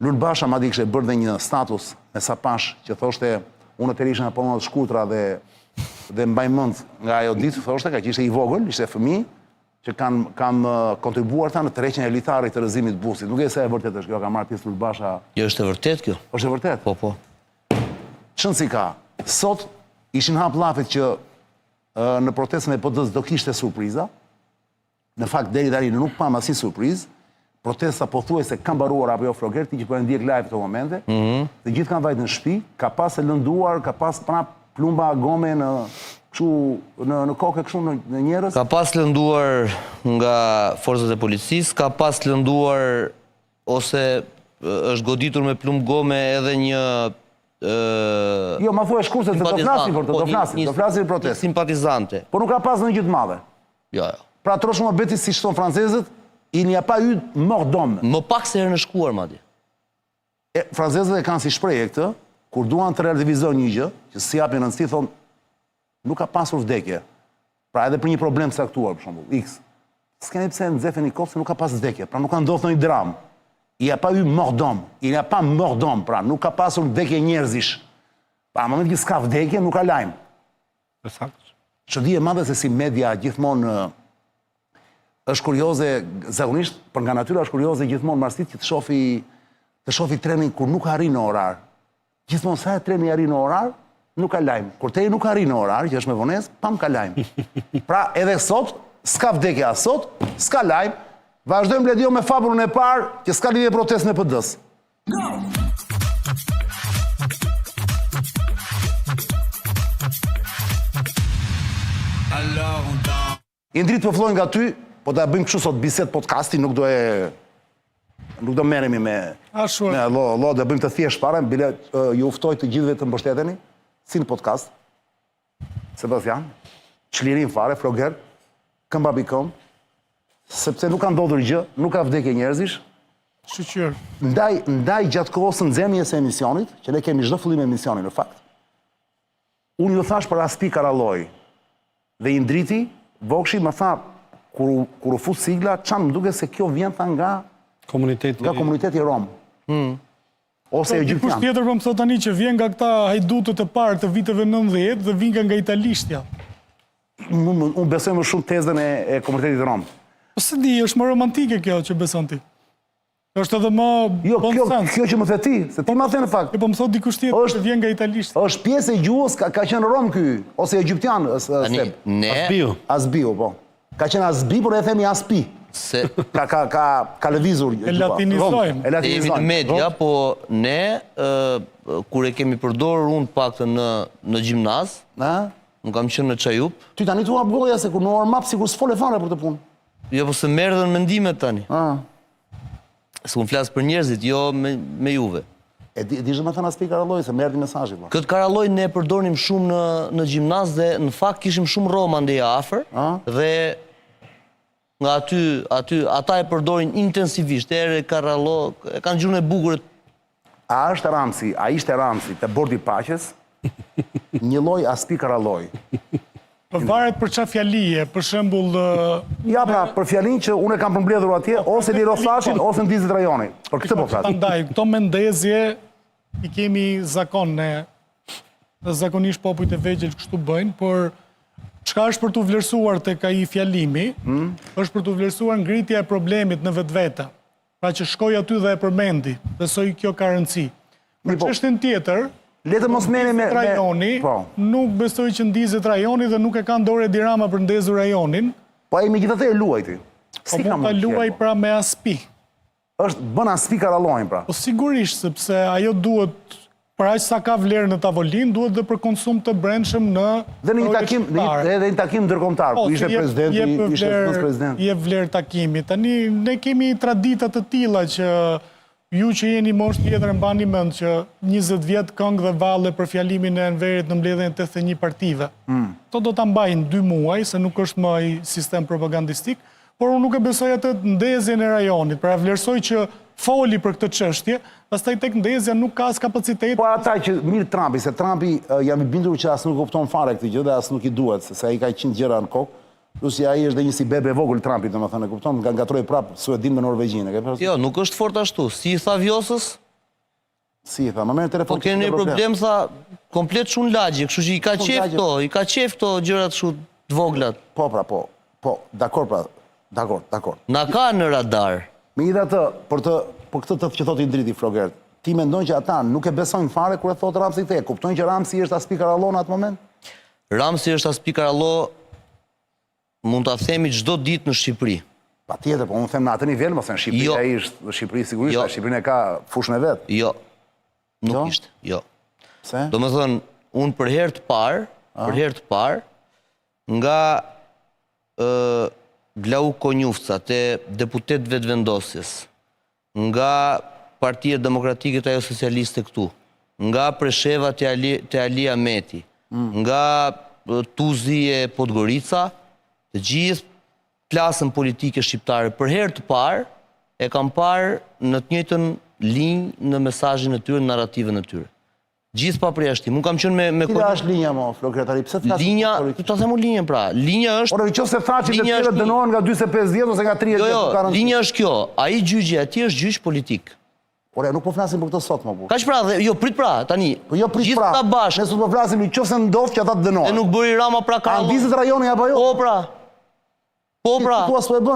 Lul Basha madje kishte bërë dhe një status me Sapash që thoshte unë të ishën apo të shkurtra dhe mbaj mend nga ajo ditë thoshte ka që ishte i vogël, ishte fëmijë që kam kontribuar në tërheqjen e litarit të rrëzimit të busit. Nuk e se e vërtet është kjo, ka marrë pjesë Lul Basha. Jo, është e vërtet kjo? Është e vërtet? Po. Çon si ka. Sot ishin hap llafet që në protestën e PD-s do kishte surpriza. Në fakt deri tani nuk pam asnjë surprizë. Protesta pothuajse ka mbaruar apo jo Floger, ti që po e ndjek live këto momente. Të gjithë kanë vajtë në shtëpi, ka pas e lënduar, ka pas prap plumba gome në kokë kështu në njerëz. Ka pas lënduar nga forcat e policisë, ka pas lënduar ose është goditur me plumb gome edhe një Jo, ma thuaj shkurse se do flasin për të, do flasin protestë. Simpatizante. Po nuk ka pas në gjë të madhe. Jo. Pra trosh më beti si shton francezët, il n'y a pas eu mort d'homme. Më pak se herë në shkuar madje. Francezët e kanë si shprehje këtë, kur duan të relativizojnë një gjë, që si japin rëndësi thonë nuk ka pasur vdekje. Pra edhe për një problem saktuar, për shembull, X. S'keni pse nxefeni kot se nuk ka pas vdekje, pra nuk ka ndodhur ndonjë dramë. Il n'y a pas eu mort d'homme. Il n'y a pas mort d'homme, pra nuk ka pasur vdekje njerëzish. Pa, në moment që s'ka vdekje, nuk ka lajm. Çudi e madhe se si media gjithmonë është kurioze, zakonisht, për nga natyra është kurioze gjithmonë marsit që të shofi trenin kur nuk arrin në orar. Gjithmonë sa e treni arrin në orar, nuk ka lajm. Kur treni nuk arrin në orar, që është me vonesë, pam ka lajm. Pra edhe sot, s'ka vdekje as sot, s'ka lajm. Vazhdojmë bledio me fabulën e parë, që s'ka lidhje protestën e PD-s. Indrit përflojnë nga ty, po da bëjmë kështu sot biset podcasti, nuk do merremi me lo, do bëjmë të thjesht fare, bile ju uftoj të gjithëve të mbështeteni, si në podcast. Sebastian, çlirin fare, Floger, këmba bikon, sepse nuk ka ndodhur gjë, nuk ka vdekje njerëzish. Shqyr. Ndaj gjatë kohës së nxemjes së emisionit, që ne kemi çdo fillim emisioni në fakt. Unë ju thash për Aspi Karalloj dhe Indriti, Vokshi më tha kur u fut sigla, çan më duket se kjo vjen nga komuniteti rom. Ose egyptian. Dikush tjetër po më thot tani që vjen nga këta hajdutët e parë të viteve 90 dhe vjen nga italishtja. Unë besoj më shumë tezën e komunitetit rom. Po se di, është më romantike kjo që beson ti. Është edhe më bon sens. Kjo që më the ti, se ti më the në fakt. Po më thot dikush tjetër që vjen nga italishtja. Është pjesë e gjuhës, ka qenë rom ky, ose egyptian, Asbiu, po. Ka qenë Asbi, por e themi Aspi. Ka lëvizur. E latinizojmë. E jemi në media, po ne, kur e kemi përdorur unë pak në gjimnaz, nuk kam qenë në Çajup. Ty tani tu hap goja se kur në warm-up sikur s'fole fare për të punë. Jo, po se merr dhe në mendimet tani. Se unë flasë për njerëzit, jo me juve. E dishtë me thënë Aspi Karalloj, se merdi mesazhin. Këtë Karalloj ne përdornim shumë në gjimnaz dhe në fakt kishim shumë Roma ndeja afër dhe nga aty ata e përdorin intensivisht, ere Karalloj, kanë gjuhën e bukur. A ishte Ramsi të bordi paqes, një lloj Aspi Karalloj. Varet për çfarë fjalie, për shembull... Ja pra, për fjalin që unë e kam përmbledhur atje, ose Lirosashin, ose Ndizit rajoni. Për këtë po flas. Prandaj, këto mendezje i kemi zakon, ne zakonisht popujt e vegjël kështu bëjnë, por çka është për të vlerësuar tek ai fjalimi, është për të vlerësuar ngritja e problemit në vetvete. Pra që shkoj aty dhe e përmendi, besoj kjo ka rëndësi. Për çështjen tjetër, letë mos merrem me rajoni, nuk besoj që ndizet rajoni dhe nuk e kanë dorë Edi Rama për ndezur rajonin. Po ai megjithatë e luaj ti. Po mund ta luaj pra me Aspi. Është bën Aspi Karallojin pra. Po sigurisht, sepse ajo duhet, për aq sa ka vlerë në tavolinë, duhet dhe për konsum të brendshëm në dhe në një takim ndërkombëtar, ku ishte presidenti, ishte vicepresident. Jep vlerë takimit. Tani ne kemi tradita të tilla që ju që jeni moshë tjetër e mbani mend që 20 vjet këngë dhe valle për fjalimin e Enverit në mbledhjen e 81 partive. To do ta mbajnë 2 muaj, se nuk është më ai sistem propagandistik, por unë nuk e besoj atë ndezjen e rajonit. Pra vlerësoj që foli për këtë çështje, pastaj tek ndezja nuk ka as kapacitet. Po ata që mirë Trumpi, se Trumpi jam i bindur që as nuk kupton fare këtë gjë dhe as nuk i duhet, se ai ka 100 gjëra në kokë. Plus ai është dhe një si bebe vogël Trumpi, domethënë, e kupton, nga ngatroi prap Suedin me Norvegjinë, e ke parasysh? Jo, nuk është fort ashtu. Si i tha Vjosës, Si i tha, më merë telefon. Po keni një problem, tha, komplet shumë lagje, kështu që i ka qef këto gjërat shumë të voglat. Po, pra, po, dakor, pra, dakor. Na ka në radar. Me i dhe të, për këtë të që thot i driti, Flogert, ti mendojnë që ata nuk e besojnë fare kur e thot Ramsi te, kuptojnë që Ramsi është Aspi Karallo në atë moment? Ramsi është Aspi Karallo, mund ta themi çdo ditë në Shqipëri. Patjetër, po unë them në atë nivel, mos në Shqipëri ai është, në Shqipëri sigurisht, Shqipërinë e ka fushën e vet. Jo. Nuk ishte, jo. Pse? Do me thënë, unë për herë të parë, nga Blau Konjufca, te deputet vetëvendosjes, nga Partia Demokratike të ajo socialiste këtu, nga Presheva të Ali Ameti, nga Tuzi e Podgorica, të gjithë klasën politike shqiptare për herë të parë, e kam parë në të njëjtën linjë në mesazhin e tyre, në narrativën e tyre. Gjithë pa përjashtim. Unë kam qenë me Cila është linja mo, Flokretari? Pse flas? Linja, ta them linjën pra. Linja është Ora, nëse tha që të tjerë dënohen nga 45 vjet ose nga 30 vjet. Jo, linja është kjo. Ai gjyqi atij është gjyq politik. Ora, nuk po flasim për këtë sot më burr. Kaç pra, jo prit pra, tani. Po jo prit pra. Gjithë bashkë. Ne po flasim nëse ndodh që ata të dënohen. E nuk bëri Rama pra ka. A ndizet rajoni apo jo? Po pra. Po pra.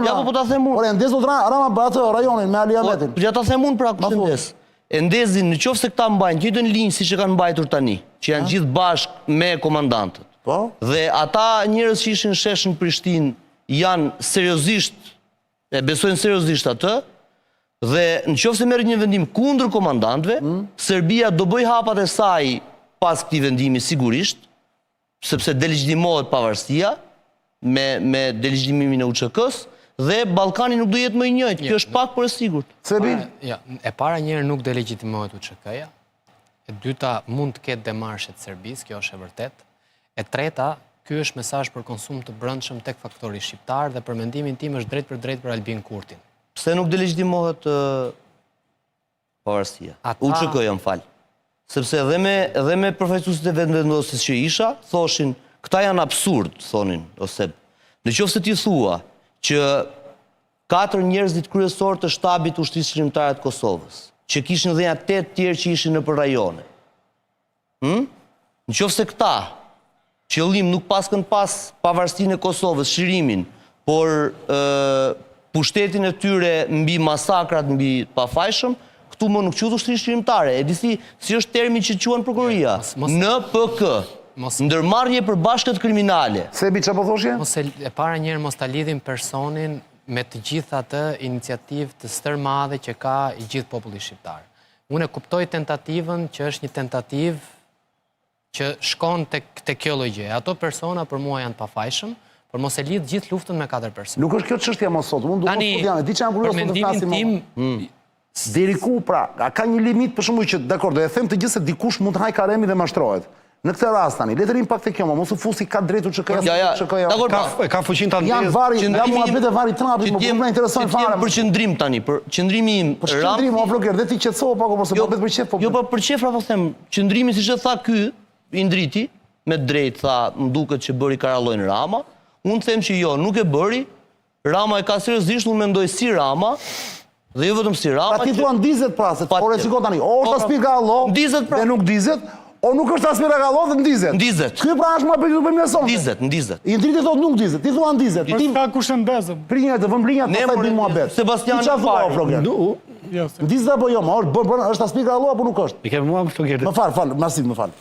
Ja po ta them unë. Ora, ndezot Rama atë rajonin me Ali Ahmetin. Po ja ta them unë pra kush ndes. E ndezin nëse këta mbajnë njëjtën linjë siç e kanë mbajtur tani, që janë gjithë bashkë me komandantët. Po. Dhe ata njerëz që ishin shesh në Prishtinë janë seriozisht, e besojnë seriozisht atë, dhe nëse merret një vendim kundër komandantëve, Serbia do bëj hapat e saj pas këtij vendimi sigurisht, sepse delegjitimohet pavarësia me delegjitimin e UÇK-s. Dhe Ballkani nuk do jetë më i njëjtë. Kjo është pak për e sigurt. Sebi? E para njëherë nuk delegjitimohet UÇK-ja. E dyta mund të ketë demarshe të Serbisë, kjo është e vërtet. E treta, ky është mesazh për konsum të brendshëm tek faktori shqiptar dhe për mendimin tim është drejt për Albin Kurtin. Pse nuk delegjitimohet pavarësia? UÇK-ja, më fal. Sepse edhe me përfaqësuesit e vendvendosjes që isha, thoshin, këta janë absurd, thonin, ose nëse ti thua që 4 njerëzit kryesor të shtabit ushtrisë shërbimtare të Kosovës, që kishin dhe 8 tjerë që ishin nëpër rajone. Nëse këta qëllim nuk paskën pas pavarësinë e Kosovës, shirimin, por pushtetin e tyre mbi masakrat, mbi pafajshëm, këtu më nuk quhet ushtrisë shërbimtare. E di si është termi që quhen prokuroria? NPK. Ndërmarrje për bashkët kriminale. Sebi, çfarë po thoshje? E para njerë mos ta lidhim personin me të gjitha atë iniciativë të stërmadhe që ka i gjithë populli shqiptar. Unë e kuptoj tentativën që është një tentativë që shkon te kjo lloj. Ato persona për mua janë pafajshëm, por mos e lidh gjithë luftën me 4 persona. Nuk është kjo çështja më sot. Unë do të thotë, di çam kurioz të flasim. Deri ku pra, ka një limit për shembull që dakor, do e them të gjithë se dikush mund të haj karemi dhe mashtrohet. Në këtë rast tani, le të rim pak te kjo, mos u fusi ka drejt UÇK-ja. Ka fuqinë ta ndjesë. Janë muhabete vari trapit, më më intereson fare. Për qendrim tani, për qendrimi im. Për qendrim, o Flokert, dhe ti qetësohu pak ose po bëhet për qef. Jo, po për qef po them, qendrimi siç e tha ky, i ndriti, me drejt tha, më duket që bëri Karallojn Rama. Unë them që jo, nuk e bëri. Rama e ka seriozisht, unë mendoj si Rama. Dhe jo vetëm si Rama. Pra ti thua ndizet pra, se por e shikoj tani, o është Aspi Karallo, dhe nuk ndizet. O nuk është Aspi Karallo dhe ndizet. Ndizet. Ky pra është më bëj me mëson. Ndizet. I ndriti thot nuk ndizet. Ti thua ndizet. Ti ka kush e ndezëm. Prinja të vëm blinjat pastaj bëjmë muhabet. Sebastian Fare. Ndizet apo jo, është Aspi Karallo apo nuk është? I ke mua Flokert. Më fal, Masim, më fal.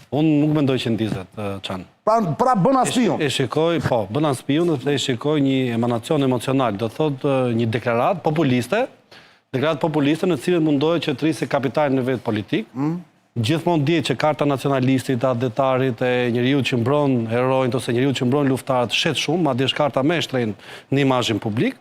Unë nuk mendoj që ndizet, Çan. Pra bën Aspiun. E shikoj, po, bën Aspiun dhe e shikoj një emanacion emocional, do thotë një deklaratë populiste në cilën mundohet që të rrisë kapitalin e vet politik. Gjithmonë dihet që karta nacionalistit, adetarit e njeriu që mbron heroin ose njeriu që mbron luftarët shet shumë, madje është karta më e shtrenjtë në imazhin publik,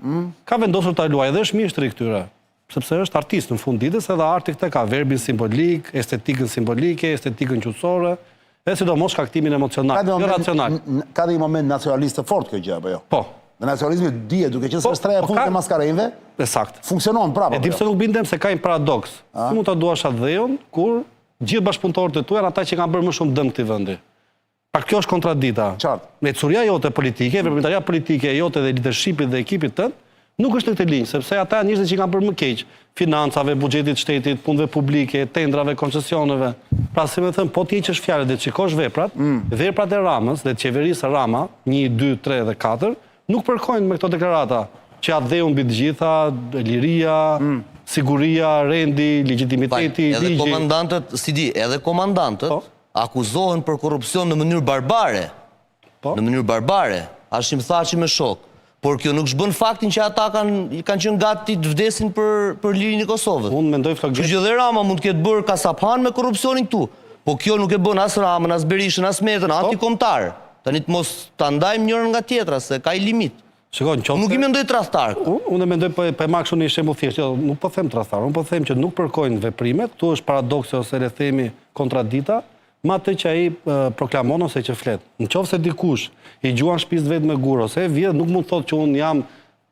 ka vendosur ta luajë dhe është mjeshtri këtyre, sepse është artist në fund ditës edhe arti këtë ka verbin simbolik, estetikën simbolike, estetikën qutësore, e sidomos shkaktimin emocional, jo racional. Ka dhe një moment nacionalist të fortë kjo gjë apo jo? Po. Dhe nacionalizmi dihet duke qenë se është treja fundit e maskarejve. Saktë. Funksionon prapë. E di pse nuk bindem se ka një paradoks. Si mund ta duash atë dheun kur gjithë bashkëpunëtorët e tu janë ata që kanë bërë më shumë dëm këtij vendi. Pra kjo është kontradita. Me curia jote politike, veprimtaria politike jote dhe leadershipit dhe ekipit tënd, Nuk është në këtë linjë, sepse ata janë njerëzit që kanë bërë më keq financave, buxhetit shtetit, punëve publike, tendrave, koncesioneve. Pra, si më thënë, po ti heqësh fjalët dhe shikosh veprat, veprat e Ramës dhe të qeverisë Rama, 1, 2, 3 dhe 4, nuk përkojnë me këto deklarata që atë dheu mbi të gjitha, liria, siguria, rendi, legitimiteti, Edhe ligji. komandantët, si di, edhe komandantët akuzohen për korrupsion në mënyrë barbare. Në mënyrë barbare. Ashtu më thaçi me shok. Por kjo nuk shbën faktin që ata kanë qenë gati të vdesin për lirinë e Kosovës. Unë mendoj Kështu Flokbeti. që dhe Rama mund të ketë bërë kasaphan me korrupsionin këtu. Po kjo nuk e bën as Ramën, as Berishën, as Metën, antikombëtar. Tani të mos ta ndajmë njërin nga tjetra se ka i limit. Shikoj, Nuk i mendoj tradhtar. Unë mendoj po e marr kështu një shembull thjesht, jo, nuk po them tradhtar, unë po them që nuk përkojnë veprimet, këtu është paradokse ose le themi kontradita, ma të që ai proklamon ose që flet. Në qoftë se dikush i gjuan shtëpisë vet me gur ose vjedh, nuk mund të thotë që unë jam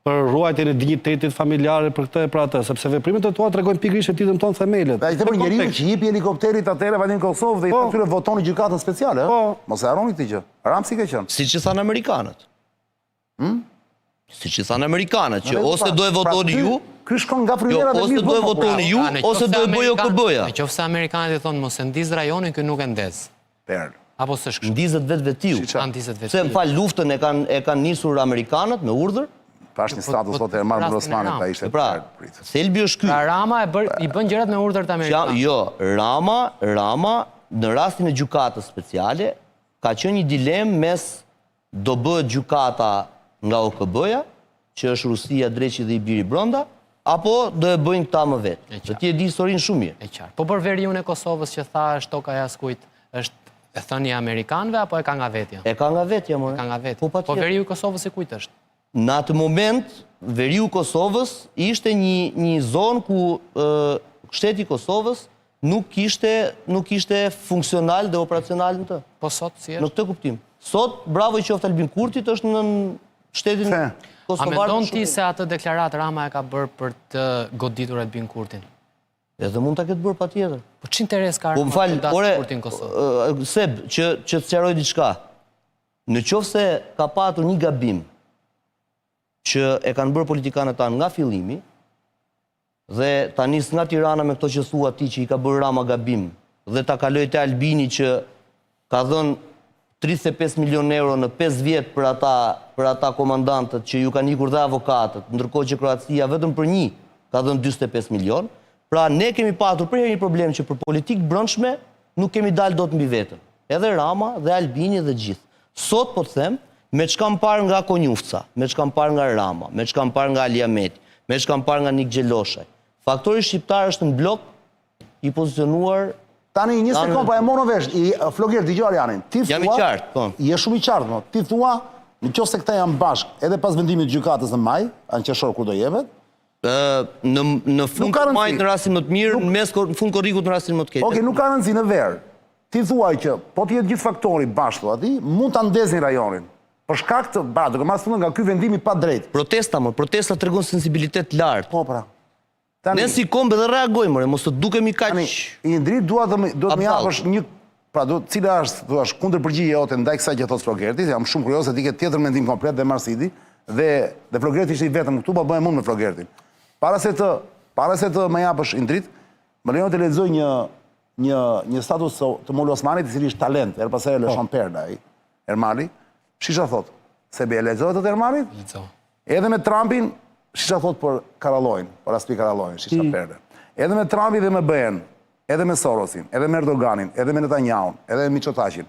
për ruajtjen e dinjitetit familjare për këtë e për atë, sepse veprimet e tua tregojnë pikërisht çetitën tonë themelet. Ai për njeriu që jipi helikopterit atëherë vallin Kosovë dhe i atyre votoni gjykatën speciale, Mos e harroni këtë gjë. Ramsi ka qenë. Siç i thanë amerikanët. Siç i thanë amerikanët, që ose do e votoni ju, Ky shkon nga frymëra dhe ose do e votoni ju, ose do e bëj OKB-ja. Nëse amerikanët i thonë mos e ndiz rajonin, ky nuk e ndez. Apo s'është kështu. Ndizet vetvetiu. Ndizet vetë. Se më fal, luftën e kanë nisur amerikanët me urdhër. Pash një status sot e marr Osmanit, pa ishte. Pra, thelbi është ky. Pra Rama i bën gjërat me urdhër të amerikanëve. Jo, Rama në rastin e gjykatës speciale ka qenë një dilemë mes do bëhet gjykata nga OKB-ja, që është Rusia, Dreqi dhe Ibiri brenda, apo do e bëjnë këta më vetë. Dhe ti e di historinë shumë mirë. E qartë. Po për veriun e Kosovës që tha është toka e askujt, është e thënia e amerikanëve apo e ka nga vetja? E ka nga vetja, more. Ka nga vetja. Po Po veriu i Kosovës i kujt është? Në atë moment, veriu Kosovës ishte një zonë ku shteti Kosovës nuk ishte funksional dhe operacional në të. Po sot si është? Në këtë kuptim. Sot, bravo i qoftë Albin Kurtit, është në shtetin Kosovar. A mendon ti se atë deklaratë Rama e ka bërë për të goditur Albin Kurtin? Edhe mund ta ketë bërë patjetër. Po ç'interes ka Po Rama më fal, të dasë ore, Kurtin në Kosovë? Seb, që të sqaroj diçka. Në qoftë se ka patur një gabim që e kanë bërë politikanët tanë nga fillimi, dhe ta nis nga Tirana me këto që thua ti që i ka bërë Rama gabim, dhe ta kaloj te Albini që ka dhënë 35 milion euro në 5 vjet për ata komandantët që ju kanë ikur dhe avokatët, ndërkohë që Kroacia vetëm për një ka dhënë 45 milion. Pra ne kemi patur për herë një problem që për politikë brendshme nuk kemi dalë dot mbi veten. Edhe Rama dhe Albini dhe gjithë. Sot po të them, me çka më parë nga Konjufca, me çka më parë nga Rama, me çka më parë nga Ali Ahmeti, me çka më parë nga Nik Xheloshaj. Faktori shqiptar është në blok i pozicionuar. Tani një sekond, pa e mono vesh, Flokbeti, dëgjoj Arianin. Jam i qartë, po. Je shumë i qartë, ti thua, nëse këta janë bashkë, edhe pas vendimit të gjykatës në maj, anë qershor kur do jepet, në fund të majt në rastin më të mirë, në fund korrikut në rastin më të keq. Okej, nuk ka rëndësi në verë. Ti thuaj që, po të jetë gjithë faktori bashkë, aty, mund ta ndezin rajonin. Për shkak të, duke marrë nga ky vendimi pa drejt. Protesta tregon sensibilitet lart. Po pra. Ne si kombe dhe reagojmë, mos të dukemi kaq. Indrit do të më japësh një, pra cila është, thua, kundër përgjigje jote ndaj kësaj që thot Flokbeti, jam shumë kurioz se ti ke tjetër mendim komplet dhe Marsidi, dhe Flokbeti ishte i vetëm këtu, pa bëhem unë me Flokbetin. Para se të më japësh Indrit, më lejon të lexoj një status të Mol Osmanit, i cili është talent, er pas herë lëshon perda ai, Ermali. Shisha thot, se be e lexohet të Ermalit? Lexo. Edhe me Trumpin, shisha thot për Karallojn, për Aspi Karallojn, shisha perda. Edhe me Trumpin dhe me BN, edhe me Sorosin, edhe me Erdoganin, edhe me Netanyahu, edhe me Miçotaçin.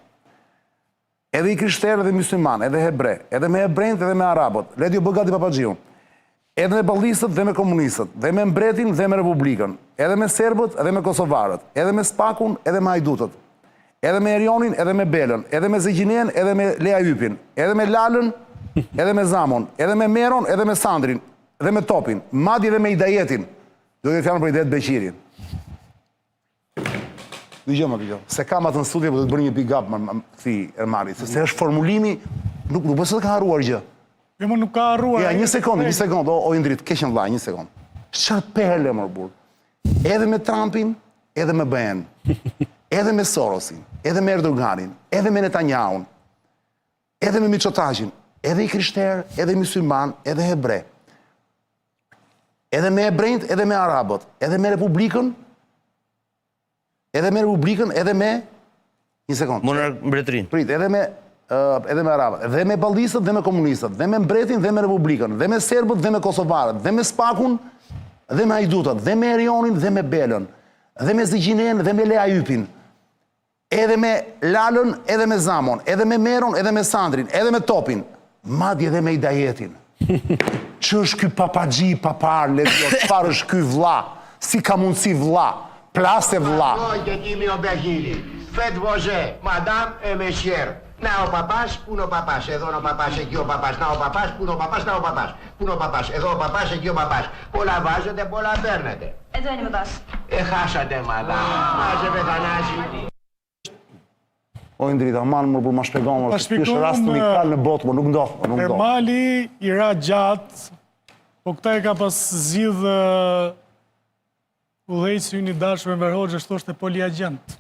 Edhe i krishterë dhe musliman, edhe hebre, edhe me hebrejt edhe me arabët, leti u bë gati Papaxhiun. Edhe me ballistët dhe me komunistët, dhe me mbretin dhe me republikën, edhe me serbët edhe me kosovarët, edhe me Spakun edhe me hajdutët, edhe me Erionin edhe me Belën, edhe me Zegjinen edhe me Lea Ypin, edhe me Lalën edhe me Zamon, edhe me Meron edhe me Sandrin, edhe me Topin, madje edhe me Idajetin, do të fjalën për Idajet Beqirin. Dëgjoj, se kam atë në studio, po do të bëj një big up thi Ermali, se është formulimi, nuk bëhet se ka harruar gjë. Jo, më nuk ka harruar. Ja, një sekond, o Indrit, keqen vllaj, një sekond. Çfarë perle më burr? Edhe me Trumpin, edhe me BN, edhe me Sorosin, edhe me Erdoganin, edhe me Netanyahun, edhe me Miçotaçin, edhe i krishterë, edhe musliman, edhe hebre. Edhe me ebrejt, edhe me arabët, edhe me Republikën, edhe me... Një sekund. Mbretërinë. Prit, edhe me arabët, dhe me ballistët, dhe me komunistët, dhe me mbretin, dhe me Republikën, dhe me serbët, dhe me kosovarët, dhe me spakun, dhe me hajdutët, dhe me erionin, dhe me belën, dhe me zigjinen, dhe me leajypin, edhe me lalën, edhe me zamon, edhe me meron, edhe me sandrin, edhe me topin, madje edhe me idajetin. Që është ky papagji papar, çfarë është ky vlla, si ka mundësi vlla, plase vlla. Και τίμιο Μπεχίλη. Φετ βοζέ, μαντάμ εμεσιέρ. Να ο παπάς, πού είναι ο παπάς, εδώ είναι ο παπάς, εκεί ο παπάς, να ο παπάς, πού είναι ο παπάς, να ο παπάς. Πού είναι ο παπάς, εδώ ο παπάς, εκεί ο παπάς. Πολλά βάζετε, πολλά παίρνετε. Εδώ είναι ο παπάς. Χάσατε μαντάμ. Μάζευε Θανάση. O Indrita, manë më për ma shpegon, ky është rast unikal në botë, nuk ndodh. Ermali i ra gjatë, po këta e ka pas zgjidhë udhëheqësi ynë i dashur Enver Hoxha, thoshte poliagent.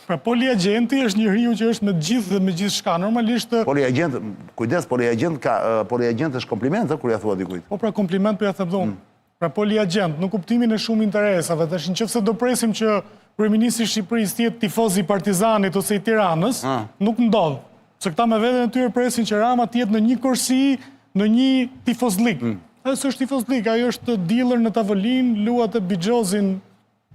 Pra poliagenti është njeriu që është me gjithë dhe me gjithçka. Normalisht Poliagent, kujdes, poliagent është kompliment, kur ja thua dikujt. po pra kompliment për ja them dhon. Pra poliagent, në kuptimin e shumë interesave, tash nëse do presim që kryeministri i Shqipërisë tjetë tifoz i Partizanit ose i Tiranës, nuk ndodh. Se këta me veten e tyre presin që Rama tjetë në një kursi, në një tifozlik. Ai s'është tifozlik, ajo është dealer në tavolinë, luat e bigjozin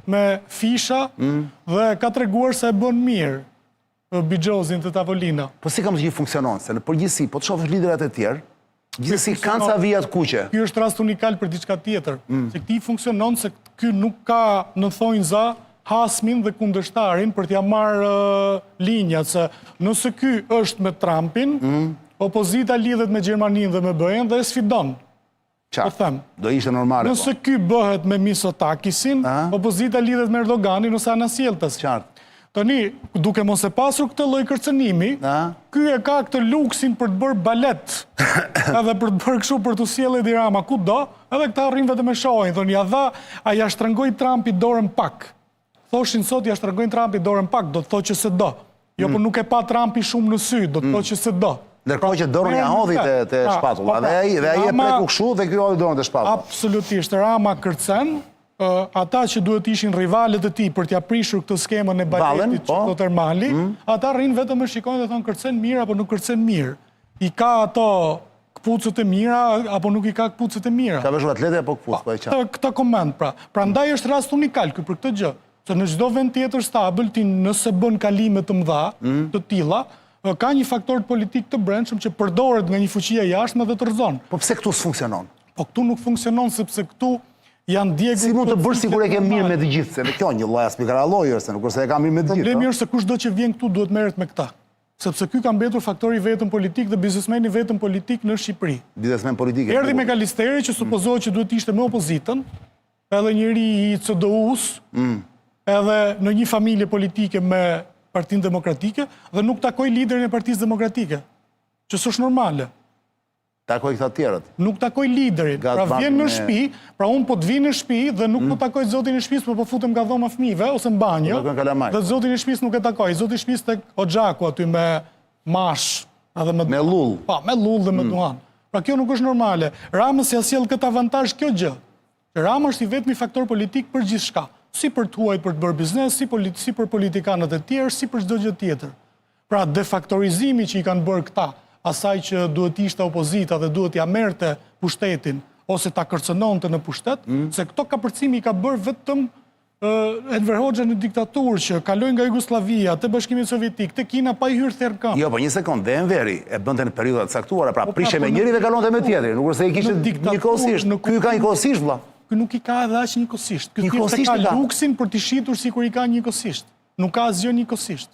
me fisha dhe ka treguar se e bën mirë bigjozin të tavolina. Po si kam të gjithë funksionon, se në përgjithësi, po të shohësh liderat e tjerë, gjithësi kanë ca vijat kuqe. Ky është rast unikal për diçka tjetër. Se këti funksionon se ky nuk ka në thonjza hasmin dhe kundërshtarin për t'ja marrë linjat, se nëse ky është me Trumpin, opozita lidhet me Gjermaninë dhe me BE-n dhe e sfidon. Qartë, do ishte normale. Nëse ky bëhet me Mitsotakisin, opozita lidhet me Erdoganin ose Anasjeltas. Qartë. Tani, duke mos e pasur këtë lloj kërcënimi, ky e ka këtë luksin për të bërë balet, edhe për të bërë kështu për të sjellë Edi Rama kudo, edhe këta arrin vetëm me shohin, thonë ja ja shtrëngoi Trumpi dorën pak. Thoshin sot ja shtrëngojnë Trumpi dorën pak, do të thotë që se do. Jo, por nuk e pa Trumpi shumë në sy, do të thotë që se do. Ndërkohë që dorën ja hodhi te shpatulla, dhe ai e preku kështu dhe ky hodhi dorën te shpatulla. Absolutisht, Rama kërcen, ata që duhet ishin rivalet e tij për t'ia prishur këtë skemën e baletit që Ermali, ata rrinë vetëm e shikojnë dhe thonë kërcen mirë apo nuk kërcen mirë. I ka ato këpucët e mira apo nuk i ka këpucët e mira. Ka veshur atlete apo këpucë, po e qartë. Këtë koment pra. Prandaj është rast unikal ky për këtë gjë. Se në çdo vend tjetër stabil, ti nëse bën kalime të mëdha, të tilla, ka një faktor politik të brendshëm që përdoret nga një fuqi e jashtme dhe të rrezon. Po pse këtu s'funksionon? Po këtu nuk funksionon sepse këtu janë djegur. Si mund të bësh sikur e ke mirë me të gjithë, se kjo një lloj aspikarallojë, se nuk është se e ka mirë me të gjithë. Problemi është se kushdo që vjen këtu duhet merret me këtë. Sepse ky ka mbetur faktori vetëm politik dhe biznesmeni vetëm politik në Shqipëri. Biznesmen politik. Erdhi me Kalisteri që supozohet që duhet ishte me opozitën, edhe njëri i CDU-s, edhe në një familje politike me Partinë Demokratike dhe nuk takoi liderin e Partisë Demokratike, që s'është normale. Takoj këta tjerët. Nuk takoj liderin, pra vjen në shtëpi, pra unë po të vi në shtëpi dhe nuk po takoj zotin e shtëpisë, po futem nga dhoma fëmijëve ose në banjë, dhe zotin e shtëpisë nuk e takoj. Zoti i shtëpisë tek Oxhaku aty me mash, edhe me lull. Po, me lull dhe me duhan. Pra kjo nuk është normale. Ramës ja sjell këtë avantazh kjo gjë. Rama është i vetmi faktor politik për gjithçka. Si për të huajt për të bërë biznes, si për politikanët e tjerë, si për çdo gjë tjetër. Pra defaktorizimi që i kanë bërë këta, asaj që duhet ishte opozita dhe duhet ja merrte pushtetin, ose ta kërcënonte në pushtet, se këto kapërcimi i ka bërë vetëm Enver Hoxha në diktaturë që kaloi nga Jugoslavia, te Bashkimi Sovjetik, te Kina pa i hyrë thërë kam. Jo, po një sekond, dhe Enveri e bënte në periudat caktuara, pra prishe me njëri dhe kalonte me tjetrin, nuk është se i kishte njëkohësisht, ky ka njëkohësisht vëlla. Ky nuk i ka edhe aq njëkohësisht. Ky thjesht ka luksin për të shitur sikur i ka njëkohësisht. Nuk ka asgjë njëkohësisht.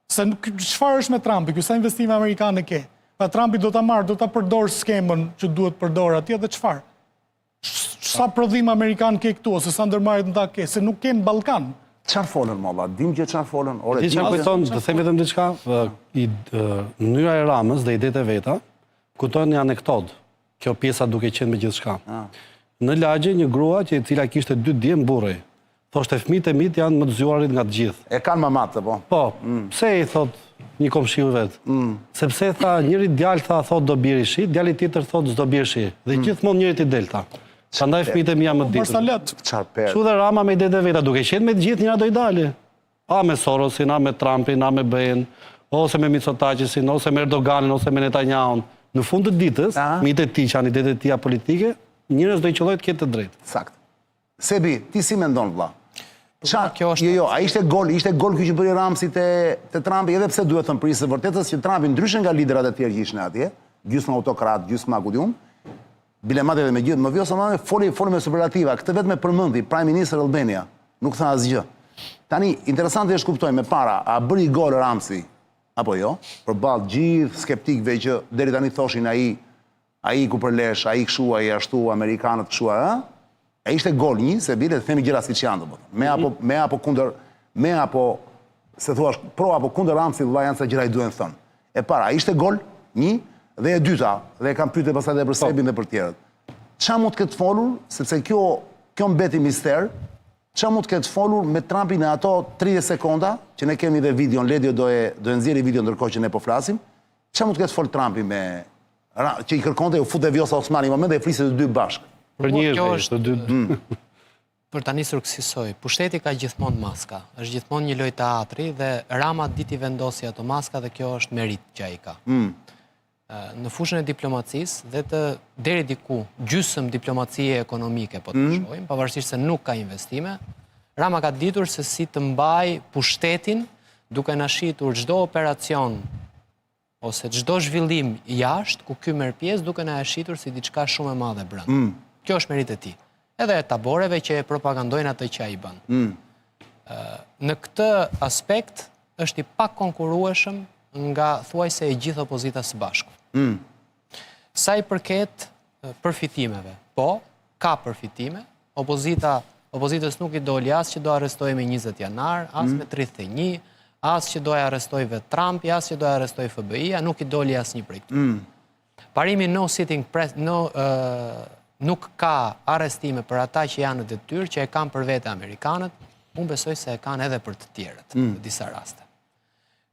Se çfarë është me Trumpi? Ky sa investime amerikane ke? Pa Trumpi do ta marrë, do ta përdor skemën që duhet përdor atje dhe çfarë? Sa prodhim amerikan ke këtu ose sa ndërmarrjet nda ke, se nuk ke në Ballkan. Çfarë folën molla? Dim që çfarë folën? Ore, ti çfarë kujton, të them vetëm diçka, mënyra e Ramës dhe idetë e veta kujton një anekdot. Kjo pjesa duke qenë me gjithçka. Në lagje një grua që e cila kishte 2 djem burri. Thoshte fëmijët e mit janë më të zgjuarit nga të gjithë. E kanë mamatë, po. Po, pse i thot një komshiu vet? Sepse tha njëri djalë tha thot do biri shi, djali tjetër thot s'do biri shi. Dhe gjithmonë njëri i delta. Prandaj fëmijët e mia më ditur. Marsalet. Çfarë per. Kështu dhe Rama me idetë e veta, duke qenë me të gjithë njëra do i dali. A me Sorosin, a me Trumpin, a me Bëhen, ose me Mitsotakisin, ose me Erdoganin, ose me Netanyahun. Në fund të ditës, mitë e tij që janë idetë e tija politike, njerëz do i qellojnë të ketë të drejtë. Sakt. Sebi, ti si mendon vlla? kjo është- Jo, a ishte gol ky që bëri Ramsi te Trumpi, edhe pse duhet thënë për së vërtetës që Trumpi ndryshe nga liderat e tjerë që ishin atje, gjysmë autokrat, gjysmë ku diun, bilemat edhe me gjithë, më vjo sa foli me superlativa, këtë vetëm e përmendi Prime Minister Albania, nuk tha asgjë. Tani, interesante është kuptojmë me para, a bëri gol Ramsi apo jo? Përballë gjithë skeptikëve që deri tani thoshin ai ku përlesh, ai kshu, ai ashtu, amerikanët kshu, ë? E ishte gol një, se bile të themi gjëra siç janë domethënë. Me apo kundër, me apo se thuash pro apo kundër Ramsit, vëlla janë sa gjëra i duhen thënë. E para, ishte gol një, dhe e dyta, dhe e kam pyetur pastaj edhe për Sebin dhe për tjerët. Ç'a mund të ketë folur, sepse kjo mbeti mister, ç'a mund të ketë folur me Trumpin në ato 30 sekonda, që ne kemi dhe videon, Ledio do e nxjerrë video ndërkohë që ne po flasim. Ç'a mund të ketë fol Trumpi me që i kërkonte u futë Vjosa Osmani në moment dhe i flisë të dy bashkë. Për një kjo është të dy. Për ta nisur kësaj, pushteti ka gjithmonë maska, është gjithmonë një lojë teatri dhe Rama diti vendosi ato maska dhe kjo është merit që ai ka. Në fushën e diplomacisë dhe të deri diku gjysmë diplomacie ekonomike po të shohim, pavarësisht se nuk ka investime, Rama ka ditur se si të mbaj pushtetin duke na shitur çdo operacion ose çdo zhvillim jashtë ku ky merr pjesë duke na shitur si diçka shumë e madhe brenda. Kjo është merit e tij. Edhe e taboreve që e propagandojnë atë që ai bën. Në këtë aspekt është i pak konkurueshëm nga thuajse e gjithë opozita së bashku. Sa i përket përfitimeve, po, ka përfitime, opozitës nuk i doli as që do arrestoj me 20 janar, as me 31, as që do e arrestoj vetë Trumpi, as që do e arrestoj FBI-a, nuk i doli as një prej këtu. Parimi no sitting press, nuk ka arrestime për ata që janë në detyrë, që e kanë për vete Amerikanët, unë besoj se e kanë edhe për të tjerët, në disa raste.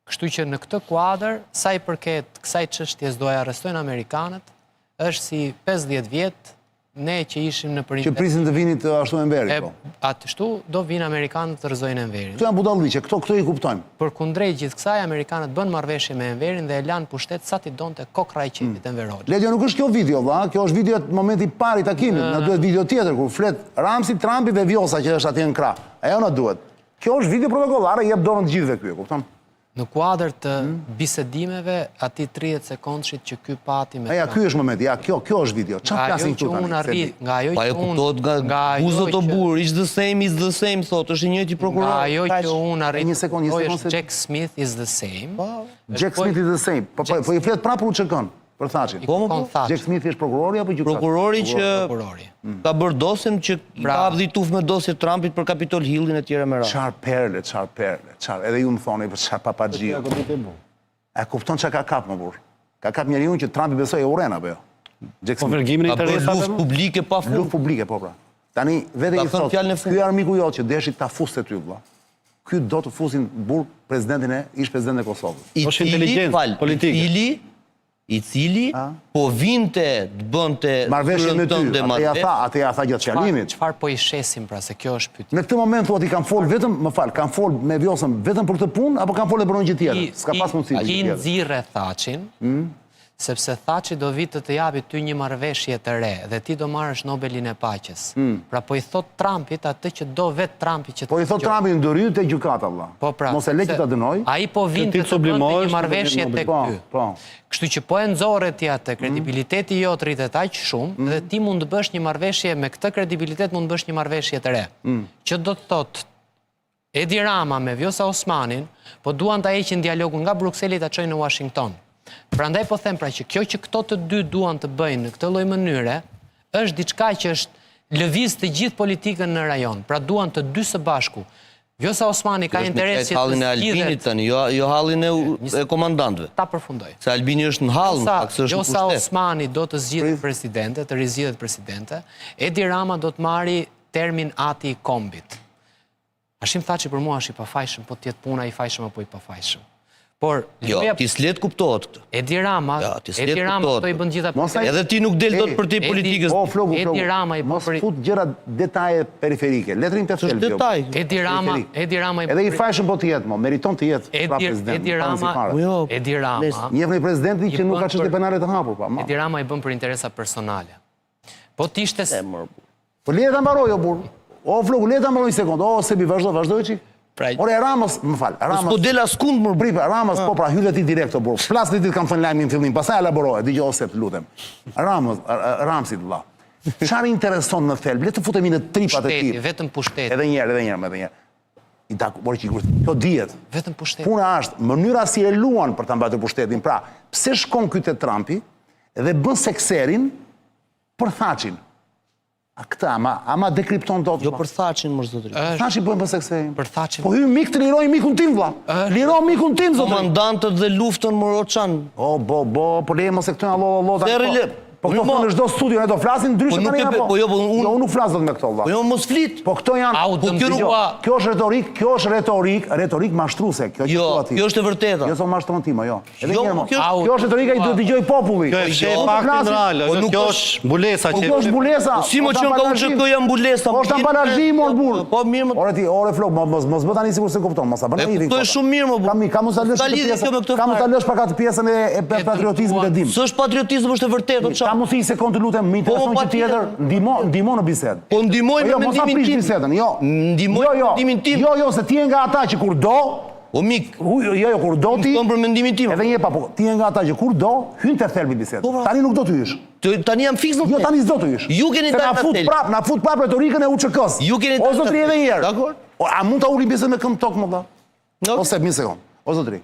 Kështu që në këtë kuadër, sa i përket kësaj çështjes do e arrestojnë Amerikanët, është si 50 vjetë, ne që ishim në Që prisin të vinit ashtu Enveri, po. Atështu do vinë Amerikanët të rrëzojnë Enverin. Këto janë budalliqe, këto i kuptojmë. Për kundrejt gjithë kësaj, Amerikanët bën marrëveshje me Enverin dhe e lanë pushtet sa ti donte kokra i qepit Enverolli. Ledio, nuk është kjo video, vlla, kjo është video të momenti pari takimit, na duhet video tjetër kur flet Ramsi, Trumpi dhe Vjosa që është atje në krah. Ajo na duhet. Kjo është video protokollare, jep dorën të gjithëve ky, e kupton? Në kuadër të bisedimeve, ati 30 sekondshit që ky pati me... Ja, ky është momenti, ja, kjo është video. Çfarë flasin këtu tani? Nga ajo Pa e që kuptot nga buzët të burë, is the same, thot, është një që prokuror. Nga ajo që unë arrit, Një sekond, është Jack Smith is the same. Jack Smith is the same. Po i flet prapë për Uçekën, për Thacin. Jack Smith është prokurori apo gjykatari? Prokurori që ka bërë dosjen që i ka abdituf me dosje Trumpit për Capitol Hillin e tjera me radhë. Çfarë perle. Edhe ju më thoni për çfarë papaxhio. E kupton çka ka kap më burr. Ka kap njeriu që Trumpi besoi e urren apo jo? Jack Po Smith. vergimin e Ka bërë interesave. luftë publike pa fund. Luftë publike, po pra. Tani vetë i thot, ky armiku jot që deshi ta fuste ty vëlla. Ky do të fusin burr presidentin ish president e Kosovës. I cili po vinte të bënte marrëveshje me ty. Atë ja tha gjatë fjalimit. Çfarë po i shesim pra, se kjo është pyetje. Në këtë moment thuat i kanë fol vetëm, kanë fol me Vjosën vetëm për këtë punë apo kanë folë për një gjë tjetër? S'ka pas mundësi. I nxirre Thacin, sepse Thaci do vitë të japi ty një marrëveshje të re dhe ti do marrësh Nobelin e paqes. Pra po i thot Trumpit atë që do vetë Trumpi që të... Po i thot Trumpi ndërhyj te gjykata vëlla. Po pra. Mos e le që ta dënoj. Ai po vinte të bënte një marrëveshje tek ty. Po. Kështu që po e nxorre ti atë, kredibiliteti jot rritet aq shumë dhe ti mund të bësh një marrëveshje me këtë kredibilitet, mund të bësh një marrëveshje të re. Që do të thotë Edi Rama me Vjosa Osmanin, po duan ta heqin dialogun nga Brukseli ta çojnë në Washington. Prandaj po them pra që kjo që këto të dy duan të bëjnë në këtë lloj mënyre, është diçka që është lëviz të gjithë politikën në rajon. Pra duan të dy së bashku. Vjosa Osmani ka interes që hallin e Albinit tani, jo hallin e komandantëve. Ta përfundoj. Se Albini është në hall, është në Vjosa pushtet. Osmani do të zgjidhet presidente, të rizgjidhet presidente. Edi Rama do të marri termin ati i kombit. Hashim Thaçi për mua është i pafajshëm, po të jetë puna i fajshëm apo i pafajshëm. Por, Jo, ti s'let kuptohet këtë. Edi Rama, Ja, ti s'let Edi Rama kuptohet. këto i bën gjitha Mos ai- Edhe ti nuk del dot për ti politikës. O, flogu, Edi Rama i bën mos për... fut gjëra detaje periferike. Letrin të S'është detaj. Edi Rama i Edhe i fajshëm po të jetë, meriton të jetë pra president. Edi më kanë si Rama, fare. Po jo, Edi Rama, Njeh një presidenti që nuk ka bën çështje për- penale të hapur, pa. Edi Rama i bën për interesa personale. Po t'ishte... Po le ta mbaroj o burr. O flogu, le ta mbaroj një sekond. O sebi vazhdoj çik. Pra- Ore Ramos, më fal. Ramos. S'po del askund më. Pripa, Ramos, po pra, hyllet ti direkt o burr. Flas ti kam thënë lajmin në fillim, pastaj elaborohet, dëgjoj se lutem. Ramsit vëlla. Çfarë intereson në thelb? Le të futemi në tripat e Pushteti, tij. vetëm pushteti. Edhe një herë. I dakord që kjo dihet. Vetëm pushteti. Puna është mënyra si e luan për ta mbatur pushtetin. Pra, pse shkon ky te Trumpi dhe bën sekserin për Thaçin? A këtë ama dekripton dot. Jo për Thaçin më zotëri. Thaçi bën për sekserin. Për Thaçin. Po hyj mik të liroj mikun tim vlla. Liro mikun tim zotëri. Komandantët dhe luftën Moroçan. O po le mos e këto allo Serri, Po këto thonë çdo studio ne do flasin ndryshe nuk tani e apo. po jo, po unë- Jo, unë nuk flas dot me këto vlla. Po jo mos flit. Po këto janë Au, po dëm kjo dëgjua. kjo është retorik mashtruese, kjo që Jo, thua ti. kjo është e vërteta. Jo s'o mashtron ti, jo. Edhe Jo, një herë më. kjo- Kjo është retorika i duhet dëgjoj populli. Kjo e fshet Po, faktin flasin- real, po nuk kjo është- është mbulesa Po që... kjo është mbulesa. Si më është qënë ka unë që ambalazhim. kjo jam mbulesa. Po është ambalazhi më burr. Po mirë më. Ore ti, ore flok, mos bë tani sikur se kupton, mos a bën E ai. kuptoj shumë mirë më burr. Kam mos ta lësh Ka këtë lidhje pjesën. kjo me këtë Kam mos ta fare. lësh pak atë pjesën e patriotizmit e dim. S'është patriotizëm, është e vërtetë, o Kam çfarë? mos i sekond të lutem, më intereson po, që tjetër ndihmo në bisedë. Po ndihmoj me Jo, mos ta mendimin prish tim. bisedën, jo. Ndihmoj me mendimin tim. Jo, se ti je nga ata që kur do, O mik, jo, kur do ti. ton për mendimin tim. Edhe një papo, ti je nga ata që kur do, hyn te thelbi bisedë. Po, pra. Tani nuk do të hysh. Tani jam fiks në Jo, tel. tani s'do të hysh. Ju keni Se dalë në tel. na fut prap retorikën e UÇK-s. Ju keni O dalë zotri në edhe tel. një herë. Dakor? A mund ta ulim bisedën me këmbë tokë më valla? Ok. Ose një sekond. O zotri.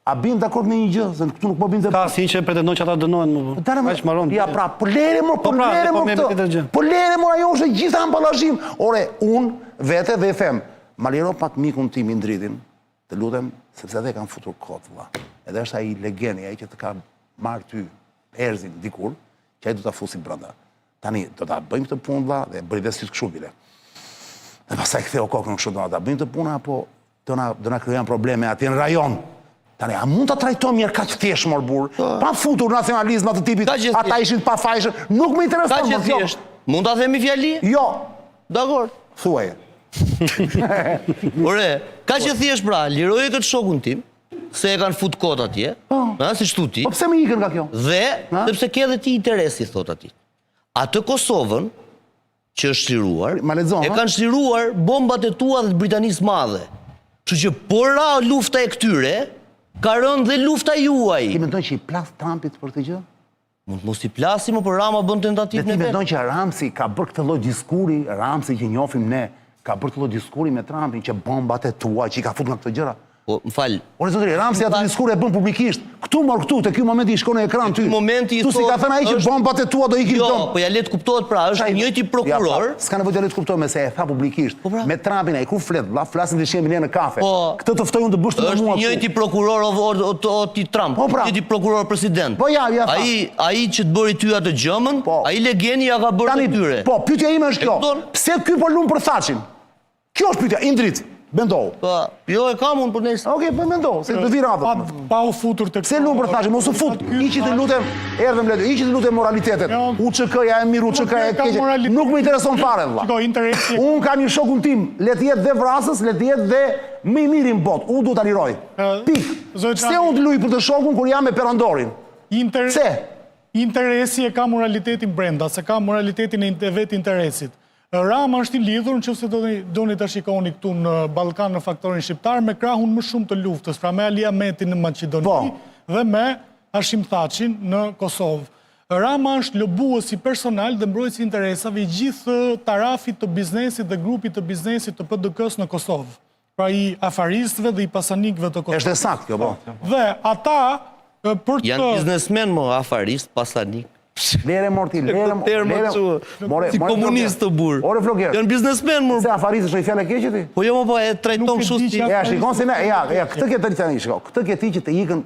A bim dakord me një gjë, se këtu nuk po bim të Ka si që pretendon që ata dënohen më. Aq marron. Ja pra, po lere më, po pra, lere po më me tjetër gjë. këtë. Po lere më, ajo është gjitha ambalazhim. Ore, unë vete dhe e them, ma liro pak mikun tim i ndritin, të lutem, sepse edhe kanë futur kot, vlla. Edhe është ai legeni, ai që të ka marrë ty erzin dikur, që ai do ta fusi brenda. Tani do ta bëjmë këtë punë vlla dhe bëj vetë si të kështu bile. Dhe pastaj ktheu kokën kështu do ta bëjmë këtë punë apo do na krijojnë probleme atje në rajon. Tani, a mund ta trajtojmë mirë kaq thjesht mor burr? Pa futur nacionalizma të tipit, Ka që ata thjesht. ishin pa fajshëm, nuk më Ka intereson. që mos, jo. thjesht. Mund ta themi fjali? Jo, Dakor. thuaje. Ore, ka që thjesht pra, liroje këtë shokun tim, se e kanë fut kot atje, si shtu ti, Po pse më ikën nga kjo? dhe, Ha? sepse ke dhe ti interesi, thot ati. Atë Kosovën, që është shliruar, Ma lexon, e ha? kanë shliruar bombat e tua dhe të Britanisë Madhe. Kështu që por ra lufta e këtyre, ka rënë dhe lufta Ti juaj. mendon që i plas Trumpit për këtë gjë? Mund mos i plasim, por Rama bën Dhe tentativën ti e mendon vetë. që Ramsi ka bërë këtë lloj diskuri, Ramsi që njohim ne, ka bërë këtë lloj diskuri me Trumpin që bombat e tua që i ka futur nga këto gjëra? Po, më fal. Ore zotëri, Ramsi atë diskur e bën publikisht. Këtu këtu, te ky momenti i shkon në ekran ty. Ky momenti i Tu si thot, ka thënë ai që është- bombat e tua do ikin Jo, tonë. po ja let kuptohet pra, është njëjti prokuror. Ja, s'ka nevojë të le të kuptoj me se e tha publikisht. Po, pra. Me Trumpin ai kur flet, vlla, flasin të shihemi ne në kafe. Po. Këtë të ftoj unë të bësh të me mua. Është njëjti këtu. prokuror o ti Trump, Po, pra. njëjti prokuror president. Po, ja, tha. Ai që të bëri ty atë gjëmën, Po. ai legeni ja ka bërë Tani, tyre. po, pyetja ime është kjo. kupton? Pse ky po lum për Thaçin? Kjo është pyetja, Indrit. Mendohu. Po, jo e kam unë për nesër. Okej, po mendohu, se do vi radhë. Pa u futur të Pse lum për Thaçin? Mos u fut. Hiqi të lutem, erdhëm le. Hiqi të lutem moralitetet. Jo. UÇK-ja e mirë, UÇK-ja e Ka keqe. moralitet. Nuk më intereson fare vlla. Shiko, interesi... Unë kam një shokun tim, le të jetë dhe vrasës, le të jetë dhe më i miri në botë. Unë du ta liroj. Pik. Zoti Pse Çami- unë të luj për të shokun kur jam me perandorin? Pse? Interesi e ka moralitetin brenda, se ka moralitetin e vetë interesit. Rama është i lidhur, nëse doni ta shikoni këtu në Ballkan në faktorin shqiptar, me krahun më shumë të luftës, pra me Ali Ahmetin në Maqedoni Po. dhe me Hashim Thaçin në Kosovë. Rama është lobuesi personal dhe mbrojtësi i interesave i gjithë tarafit të biznesit dhe grupit të biznesit të PDK-s në Kosovë. Pra i afaristëve dhe i pasanikëve të Kosovës. Është e saktë kjo, po. Dhe ata për të... Janë biznesmen më afarist, pasanik. Lere morti, lere. Si komunist të burë. Ore Floger. Janë biznesmen, mor. Se afarisë është një fjallë e keqe ti? Po jo, po e trajton kështu si... Ja, shikon se ne, këtë ke të një tani, shiko, këtë ke ti që të ikën...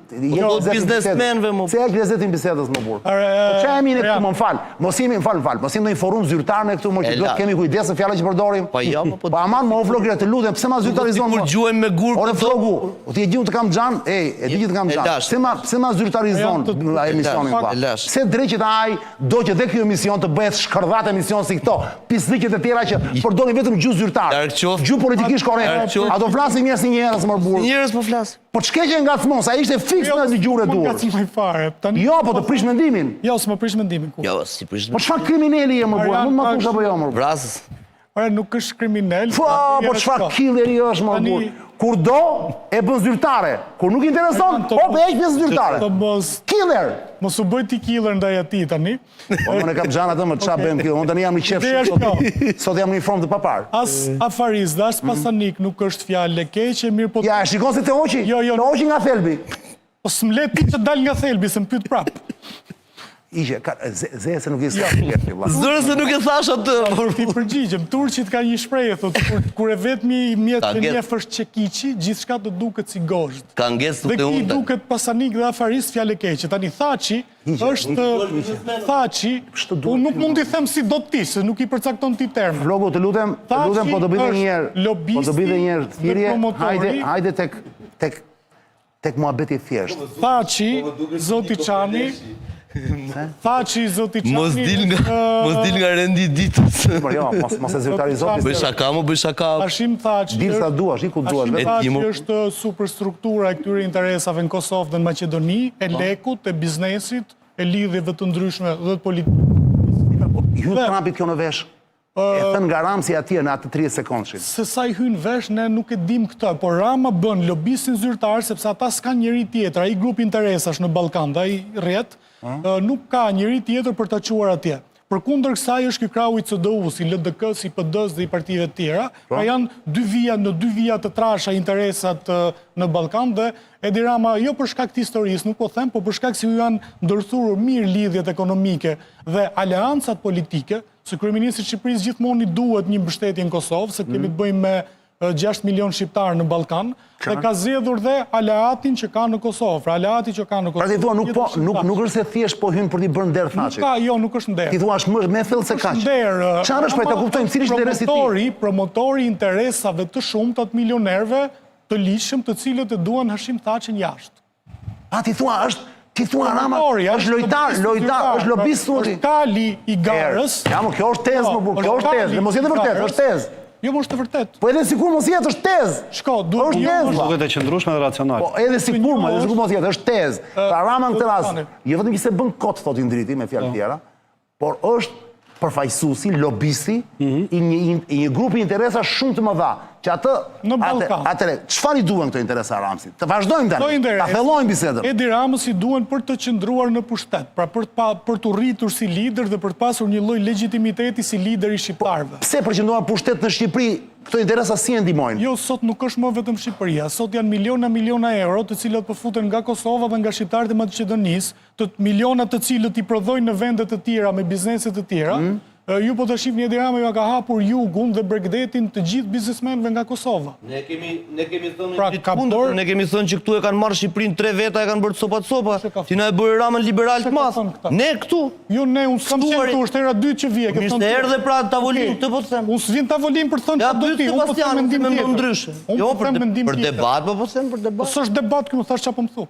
biznesmenve, mo. Se e lezetin bisedës, më burë. Po që e mine këtu, më falë, mos jemi në një forum zyrtar në këtu, më që duhet kemi kujdesë në fjallë që përdorim. Po jo, po... Po aman, më o Floger, të lutem, pse ma zyrtarizon, Kur gjuajmë me gurë... Ore Flogu, ti e gjithu të kam gjanë, e di që të kam gjanë, pse ma zyrtarizon emisionin këta? Se dreqit aj, do që dhe kjo emision të bëhet shkërdhat emision si këto, pisdhiqet e tjera që përdorin vetëm gjuhë zyrtar, gjuhë politikisht korrekt. Ato flasin njerëz si njerëz më burr. Njerëz po flas. Po ç'ke ngacmon, sa ishte fiks në gjuhën e duhur. Ngacmoj fare. Jo, po të prish mendimin. Jo, s'më prish mendimin. Jo, si prish. Po çfarë kriminali je më burr? Mund ma thush apo jo më burr? Vrasës. Ore, nuk është kriminal. Po çfarë killeri është më burr? Kur do, e bën zyrtare. Kur nuk intereson, e heq pjesë zyrtare. Killer! Mos u bëj ti killer ndaj atij tani. Po unë kam xhan atë më çfarë bëjmë killer. Unë tani jam në qef sot jam në formë të papar. As afariz, as pasanik nuk është fjalë e keqe, mirë po... Ja, shikon se të hoqi. Të hoqi nga thelbi. Po s'mlet ti që dal nga thelbi, se më pyet prap. Ishe, zeje se nuk i s'ka. Zërë se nuk e thash atë. Ti përgjigjem, turqit ka një shprehje, thotë, kur e vetmi mjetë të njef është qekiqi, gjithçka të duket si gozhd. Ka ngesë të Dhe unë. ki duket pasanik dhe afarist fjalë e keqe. Tani Thaçi është Thaçi, unë nuk mund t'i them si do ti, se nuk i përcakton ti termë. Flogu, të lutem, po të bëjmë një herë, po të bëjmë një herë thirrje, hajde tek muhabeti thjesht. Thaçi, Zoti Çani, Thaçi, Zoti Çani... Mos dil nga rendi ditës. Por jo, mos e zyrtarizon. Bëj shaka, më bëj shaka. Hashim Thaçi... Dil sa duash, i ku duash. Hashim Thaçi është superstruktura e këtyre interesave në Kosovë dhe në Maqedoni, e lekut, e biznesit, e lidhjeve të ndryshme dhe të politikë. Hynë Trumpit kjo në vesh. E thënë nga Ramsi atje në atë 30 sekundëshin. Se sa i hynë vesh, ne nuk e dim këtë, por Rama bën lobistin zyrtar, sepse ata s'ka njëri tjetër, ai grup interesash në Ballkan, dhe ai rrjet, nuk ka njëri tjetër për ta quar atje. Përkundër kësaj është ky krau i CDU, si LDK, si PD-s dhe i partive të tjera, pra janë dy vija të trasha interesat në Ballkan dhe Edi Rama jo për shkak të historisë, nuk po them, po për shkak se ju janë ndërthurur mirë lidhjet ekonomike dhe aleancat politike, se kryeministri i Shqipërisë gjithmonë i duhet një mbështetje në Kosovë, se kemi të bëjmë me 6 milion shqiptarë në Ballkan, dhe ka zgjedhur dhe aleatin që ka në Kosovë, pra aleati që ka në Kosovë. Pra ti thua, nuk është se thjesht po hynë për t'i bërë nder Thaçit. Nuk është nder. Ti thua, është me thellë se kaq. Çfarë është, pra ta kuptojmë, cili është interesi ti? Promotori interesave të shumta të milionerëve të ligjshëm, të cilët e duan Hashim Thaçin jashtë. A ti thua, Rama është lojtar, është lobist, thua ti. Është kali i garës. Ja, më kjo është tezë, më burr, kjo është tezë, dhe mos jetë vërtet, është tezë. Jo, më është të vërtet. Po edhe sikur mos jetë, është tezë. Shko, duhet duket e qëndrueshme dhe racionale. Po edhe sikur mos jetë, është tezë. Pra Rama në këtë rast, jo vetëm që se bën kot, thotë Indriti me fjalë tjera, por është përfaqësuesi, lobisti i një grupi interesa shumë të mëdha, që atë çfarë i duhen këto interesa Ramsit? Të vazhdojmë tani, ta fillojmë bisedën. Edi Ramës i duhen për të qëndruar në pushtet, pra për të rritur si lider dhe për të pasur një lloj legitimiteti si lider i shqiptarëve. Pse për qëndruar pushtet në Shqipëri, këto interesa si e ndihmojnë? Jo, sot nuk është më vetëm Shqipëria, sot janë miliona euro të cilët përfuten nga Kosova dhe nga shqiptarët e Maqedonisë, të miliona të cilët i prodhojnë në vende të tjera me biznese të tjera. Ju po të shifni Edi Rama ju ka hapur jugun dhe Bregdetin të gjithë biznesmenëve nga Kosova. Ne kemi thënë që këtu e kanë marrë Shqipërinë 3 veta e kanë bërë sopa. Ti na e bëri Ramën liberal të madh. Ne këtu. Jo, ne unë s'kam qenë këtu, është era 2 që vije. Mirë se erdhe pra tavolinë, të po të them. Unë s'vin tavolinë për të thënë çfarë do ti. Unë po them mendim tjetër. Ndryshe. Jo për debat, po them për debat. S'është debat këtu, thash çfarë po më thu.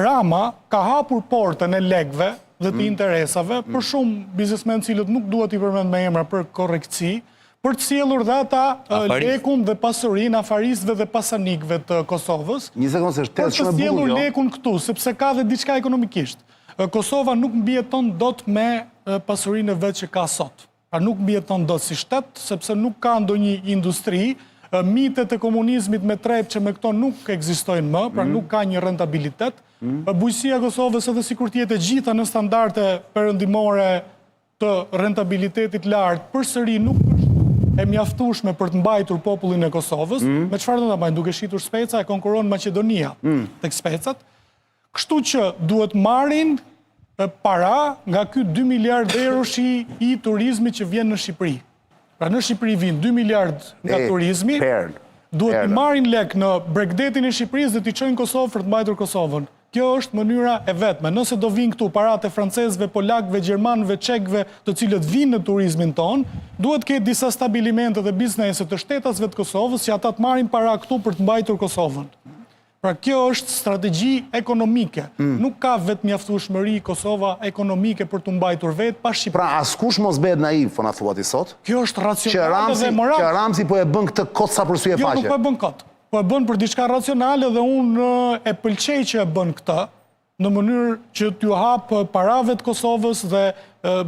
Rama ka hapur portën e legëve dhe të interesave për shumë biznesmen cilët nuk duhet i përmend me emra për korrektësi, për të sjellur dhe ata lekun dhe pasurinë afaristëve dhe pasanikëve të Kosovës. Një sekondë, se është tezë shumë e bukur. Për të sjellur lekun këtu, sepse ka dhe diçka ekonomikisht. Kosova nuk mbijeton dot me pasurinë e vet që ka sot. Pra nuk mbijeton dot si shtet, sepse nuk ka ndonjë industri. Mitet e komunizmit me trepçe me këto nuk ekzistojnë më, pra nuk ka një rentabilitet. Bujësia e Kosovës edhe sikur të jetë e gjitha në standarde perëndimore të rentabilitetit lartë, përsëri nuk është e mjaftueshme për të mbajtur popullin e Kosovës. Me çfarë do ta bëjnë? Duke shitur speca e konkuron Maqedonia tek specat. Kështu që duhet marrin para nga ky 2 miliard eurosh i turizmi që vjen në Shqipëri. Pra në Shqipëri vinë 2 miliard nga turizmi, duhet i marrin lek në Bregdetin e Shqipërisë dhe t'i çojnë Kosovë për të mbajtur Kosovën. Kjo është mënyra e vetme. Nëse do vinë këtu paratë e francezëve, polakëve, gjermanëve, çekëve, të cilët vinë në turizmin ton, duhet ketë disa stabilimente dhe biznese të shtetasve të Kosovës që ata të marrin para këtu për të mbajtur Kosovën. Pra kjo është strategji ekonomike. Nuk ka vetë mjaftueshmëri Kosova ekonomike për të mbajtur vetë pa Shqipëri. Pra askush mos bëhet naiv, po na thua ti sot. Kjo është racionale dhe morale. Që Ramsi po e bën këtë kot sa për sy e faqe. Jo, nuk po e bën kot. Po e bën për diçka racionale dhe unë e pëlqej që e bën këtë në mënyrë që t'ju hap parave të Kosovës dhe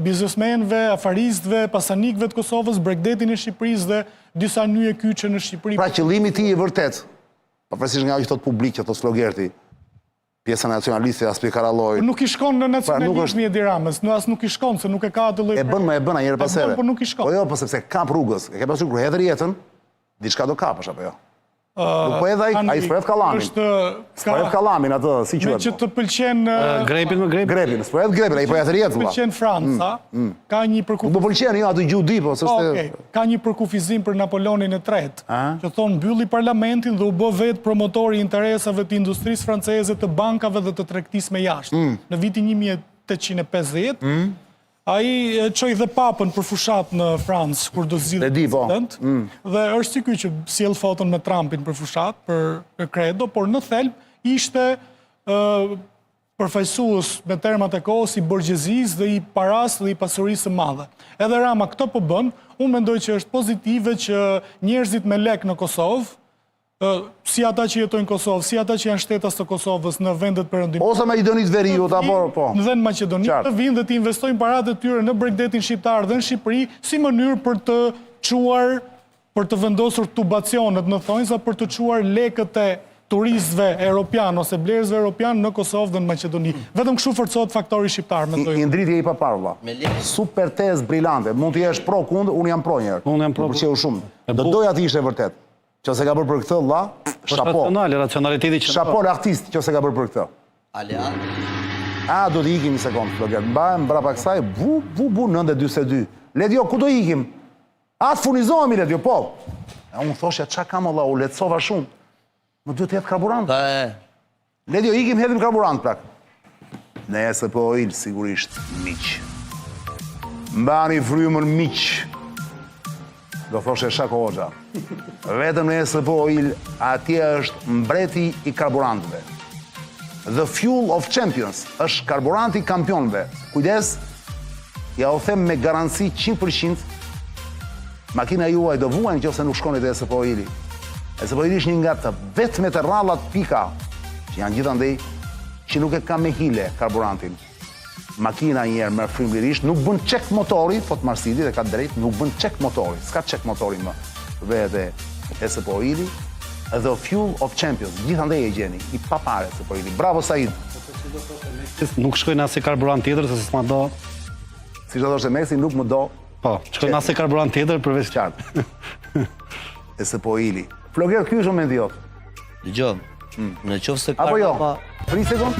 biznesmenëve, afaristëve, pasanikëve të Kosovës, Bregdetin e Shqipërisë dhe disa nyje kyçe në Shqipëri. Pra qëllimi ti i vërtet, pavarësisht nga ajo që thot publik, që thot slogerti, pjesa nacionaliste as për Karalloj. Nuk i shkon në nacionalizmi Edi Ramës, as nuk i shkon se nuk e ka atë lloj. E bën, a njëherë pas here. Po nuk i shkon. Po jo, po sepse kap rrugës. E ke pasur kur hedhër jetën, diçka do kapësh apo jo? Nuk po edhe ai s'po hedh kallamin. S'po hedh kallamin atë, si quhet. Me që të pëlqen grepin. Grepin, s'po hedh grepin, ai po hedhër jetën. Pëlqen Franca, ka një përkufizim. Nuk më pëlqen jo atë gjuhë di, po s'është. Ka një përkufizim për Napoleonin e tretë, që thonë mbylli parlamentin dhe u bë vetë promotori i interesave të industrisë franceze, të bankave dhe të tregtisë me jashtë. Në vitin 1850, ai çoi dhe papën për fushat në Francë kur do zgjidhet president, dhe është si ky që sjell foton me Trumpin për fushat, për Credo, por në thelb ishte përfaqësues me termat e kohës i borgjezisë dhe i paras dhe i pasurisë së madhe. Edhe Rama këtë po bën, unë mendoj që është pozitive që njerëzit me lek në Kosovë, si ata që jetojnë në Kosovë, si ata që janë shtetas të Kosovës në vendet perëndimore. Ose Maqedonitë Veriut apo po. Dhe në Maqedoni të vinë dhe të investojnë paratë e tyre në Bregdetin shqiptar dhe në Shqipëri si mënyrë për të çuar, për të vendosur tubacionet në thonjza, për të çuar lekët e turistëve europian ose blerësve europian në Kosovë dhe në Maqedoni. Vetëm kështu forcohet faktori shqiptar, mendoj. I ndritje i papar valla. Super tezë brillante. Mund të jesh pro kundër, unë jam pro një herë. Unë jam pro. Pëlqeu shumë. Do doja të ishte vërtet. Që se ka bërë për këtë, la, shapo. Racionaliteti që... Shapo në artist që se ka bërë për këtë. Do t'i ikim një sekundë, Floger. Mbajmë brapa kësaj, bu, 9:42. Ledjo, ku do ikim? Atë furnizohemi, Ledjo, po. Unë thoshe, qa kam Allah, u letësova shumë. Më duhet të jetë karburant. Ledjo, ikim, hedhim karburant, prak. Ne se po il, sigurisht, miq. Mbani frymën miq. Do thoshe Shako Hoxha. Vetëm në SPO Oil, atje është mbreti i karburantëve. The fuel of champions, është karburanti kampionëve. Kujdes, ja u them me garanci 100%, makina juaj do vuajnë nëse nuk shkoni te SPO Oil. SPO Oil është një nga të vetmet e rrallat pika, që janë gjithandej, që nuk e ka me hile karburantin. Makina njerë me frymërisht, nuk bën çek motori, thot Marsidi dhe ka drejt, nuk bën çek motori, s'ka çek motori më. Vete SPO Oil, the fuel of champions, gjithandej e gjeni, i papare SPO Oil. Bravo Said. Nuk shkojnë asë karburant tjetër, se s'ma do... Si që thoshte Meksi, nuk më do... Po, shkojnë asë karburant tjetër përveç... Qartë. SPO Oil. Floger, ky është momenti jot. Dëgjoj, në qoftë se apo jo? 3 sekond.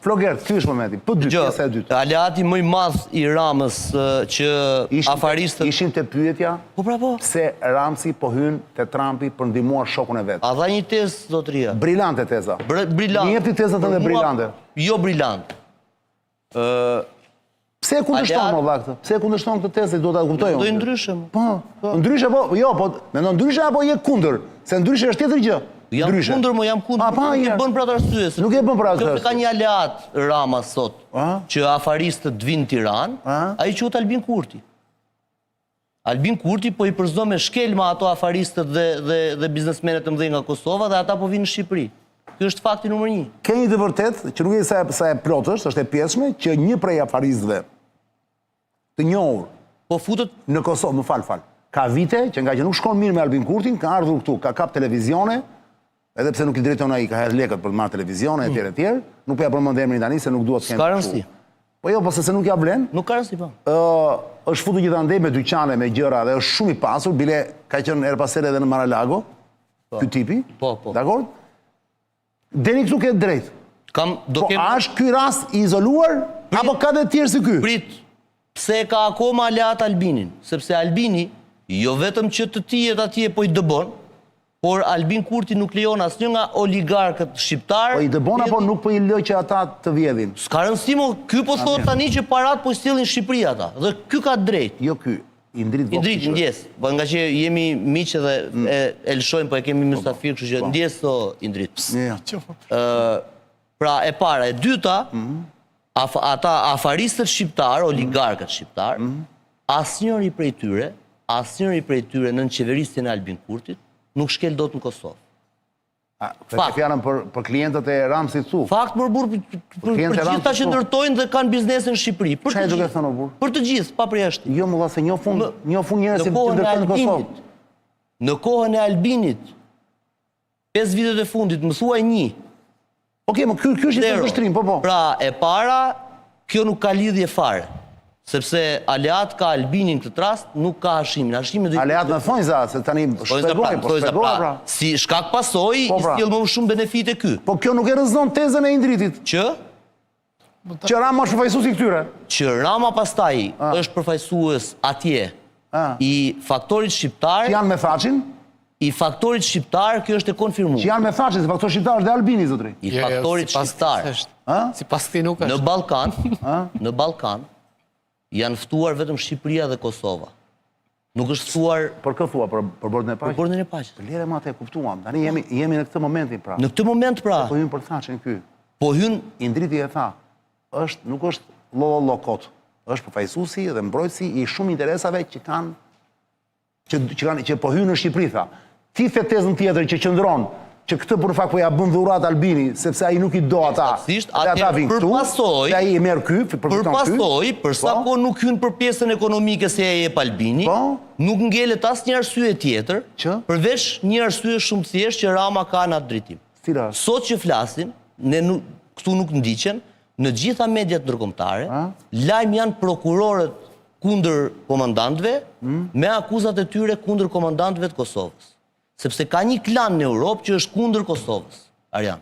Flogert, ky është momenti. P2, pjesa e dytë. Aleati më i madh i Ramës që afaristët... Ishim të pyetja, Po pra po. pse Ramsi po hyn te Trumpi për ndihmuar shokun e vet. A dha një tezë, zotëria. Brillante teza. Brillante. Një jepti tezat edhe brillante. Jo brillante. Pse e kundërshton më valla këtë? Pse e kundërshton këtë tezë? Do ta kuptoj unë. Do i ndryshe më. Po, ndryshe po, jo, po, mendon ndryshe apo je kundër? Se ndryshe është tjetër gjë. Jam kundër, më jam kundër. Nuk e bën për atë arsye. Nuk e bën për atë arsye. Ka një aleat Rama sot që afaristët vinë në Tiranë, ai quhet Albin Kurti. Albin Kurti po i përzdo me shkelma ato afaristët dhe biznesmenet të mëdhenj nga Kosova dhe ata po vinë në Shqipëri. Ky është fakti numër 1. Ke një të vërtet, që nuk e sa e plotësh, është e pjesshme, që një prej afaristëve të njohur po futet në Kosovë, më fal. Ka vite që nga që nuk shkon mirë me Albin Kurtin, ka ardhur këtu, ka kap televizione, edhe pse nuk i drejton ai, ka hedhur lekët për të marrë televizione etj. Nuk po ja përmend emrin tani se nuk duhet të kenë. Ka rëndësi. Po jo, po se nuk ja vlen. Nuk ka rëndësi po. Është futur gjithandej me dyqane, me gjëra dhe është shumë i pasur, bile ka qenë her pas here edhe në Mar-a-Lago. Ky tipi. Po. Dakor? Deni këtu ke drejt. Po a është ky rast i izoluar apo ka dhe tjerë si ky? Prit. Pse ka akoma aleat Albinin? Sepse Albini jo vetëm që të tijet atje po i dëbon, por Albin Kurti nuk lejon asnjë nga oligarkët shqiptar. Po i dëbon apo nuk po i lë që ata të vjedhin? S'ka rëndësi mo, ky po thot tani që parat po i sjellin Shqipëri ata. Dhe ky ka drejt. Jo ky, Indrit Vokshi. Indrit, ndjes. Po nga që jemi miq dhe e lëshojmë, po e kemi mysafir, kështu që ndjes o Indrit. Pra e para, e dyta, ata afaristët shqiptar, oligarkët shqiptar, asnjëri prej tyre nën qeverisjen e Albin Kurtit nuk shkel dot në Kosovë. Këtë fjalën për klientët e Ramsit thu. Fakt më burr për gjithta që ndërtojnë dhe kanë biznesin në Shqipëri. Çfarë e duhet thënë burr? Për të gjithë, pa përjashtim. Jo më dha se një fund njerëz që ndërtojnë në Kosovë. Në kohën e Albinit, 5 vitet e fundit, më thuaj një. Okej, më ky është një vështrim, po. Pra, e para, kjo nuk ka lidhje fare. Sepse aleat ka Albinin këtë rast, nuk ka Hashimin. Aleat në thonjza, se tani shpjegoj. Si shkak pasoj, i sjell më shumë benefite ky. Po kjo nuk e rrëzon tezën e Indritit. Që Rama është përfaqësues i këtyre. Që Rama pastaj është përfaqësues atje i faktorit shqiptar. Që janë me Thaçin? I faktorit shqiptar, kjo është e konfirmuar. Që janë me Thaçin, se faktori shqiptar është dhe Albini, zotri. I faktorit shqiptar. Sipas këtij nuk është. Në Ballkan janë ftuar vetëm Shqipëria dhe Kosova. Nuk është ftuar... Për kë thua, për bordën e paqes? Për bordën e paqes. Lere ma te kuptuam. Tani jemi në këtë momentin, pra. Në këtë moment, pra. Po hyn për Thaçin ky. Po hyn... Indriti e tha, nuk është lolokot. Është përfaqësuesi dhe mbrojtësi i shumë interesave që po hyn në Shqipëri, tha. Ti the tezën tjetër që qëndron, që këtë për fakt po ja bën dhurat Albini, sepse ai nuk i do ata. Dhe ata vinë këtu, dhe ai i merr ky, përpasoj, përsa ko nuk hyn për pjesën ekonomike se e jep Albini, nuk ngelet asnjë arsye tjetër, përveç një arsye shumë thjesht që Rama ka në atë drejtim. Sot që flasim, këtu nuk ndiqen, në gjitha mediat ndërkombëtare, lajm janë prokurorët kundër komandantëve, me akuzat e tyre kundër komandantëve të Kosovës. Sepse ka një klan në Europë që është kundër Kosovës, Arjan.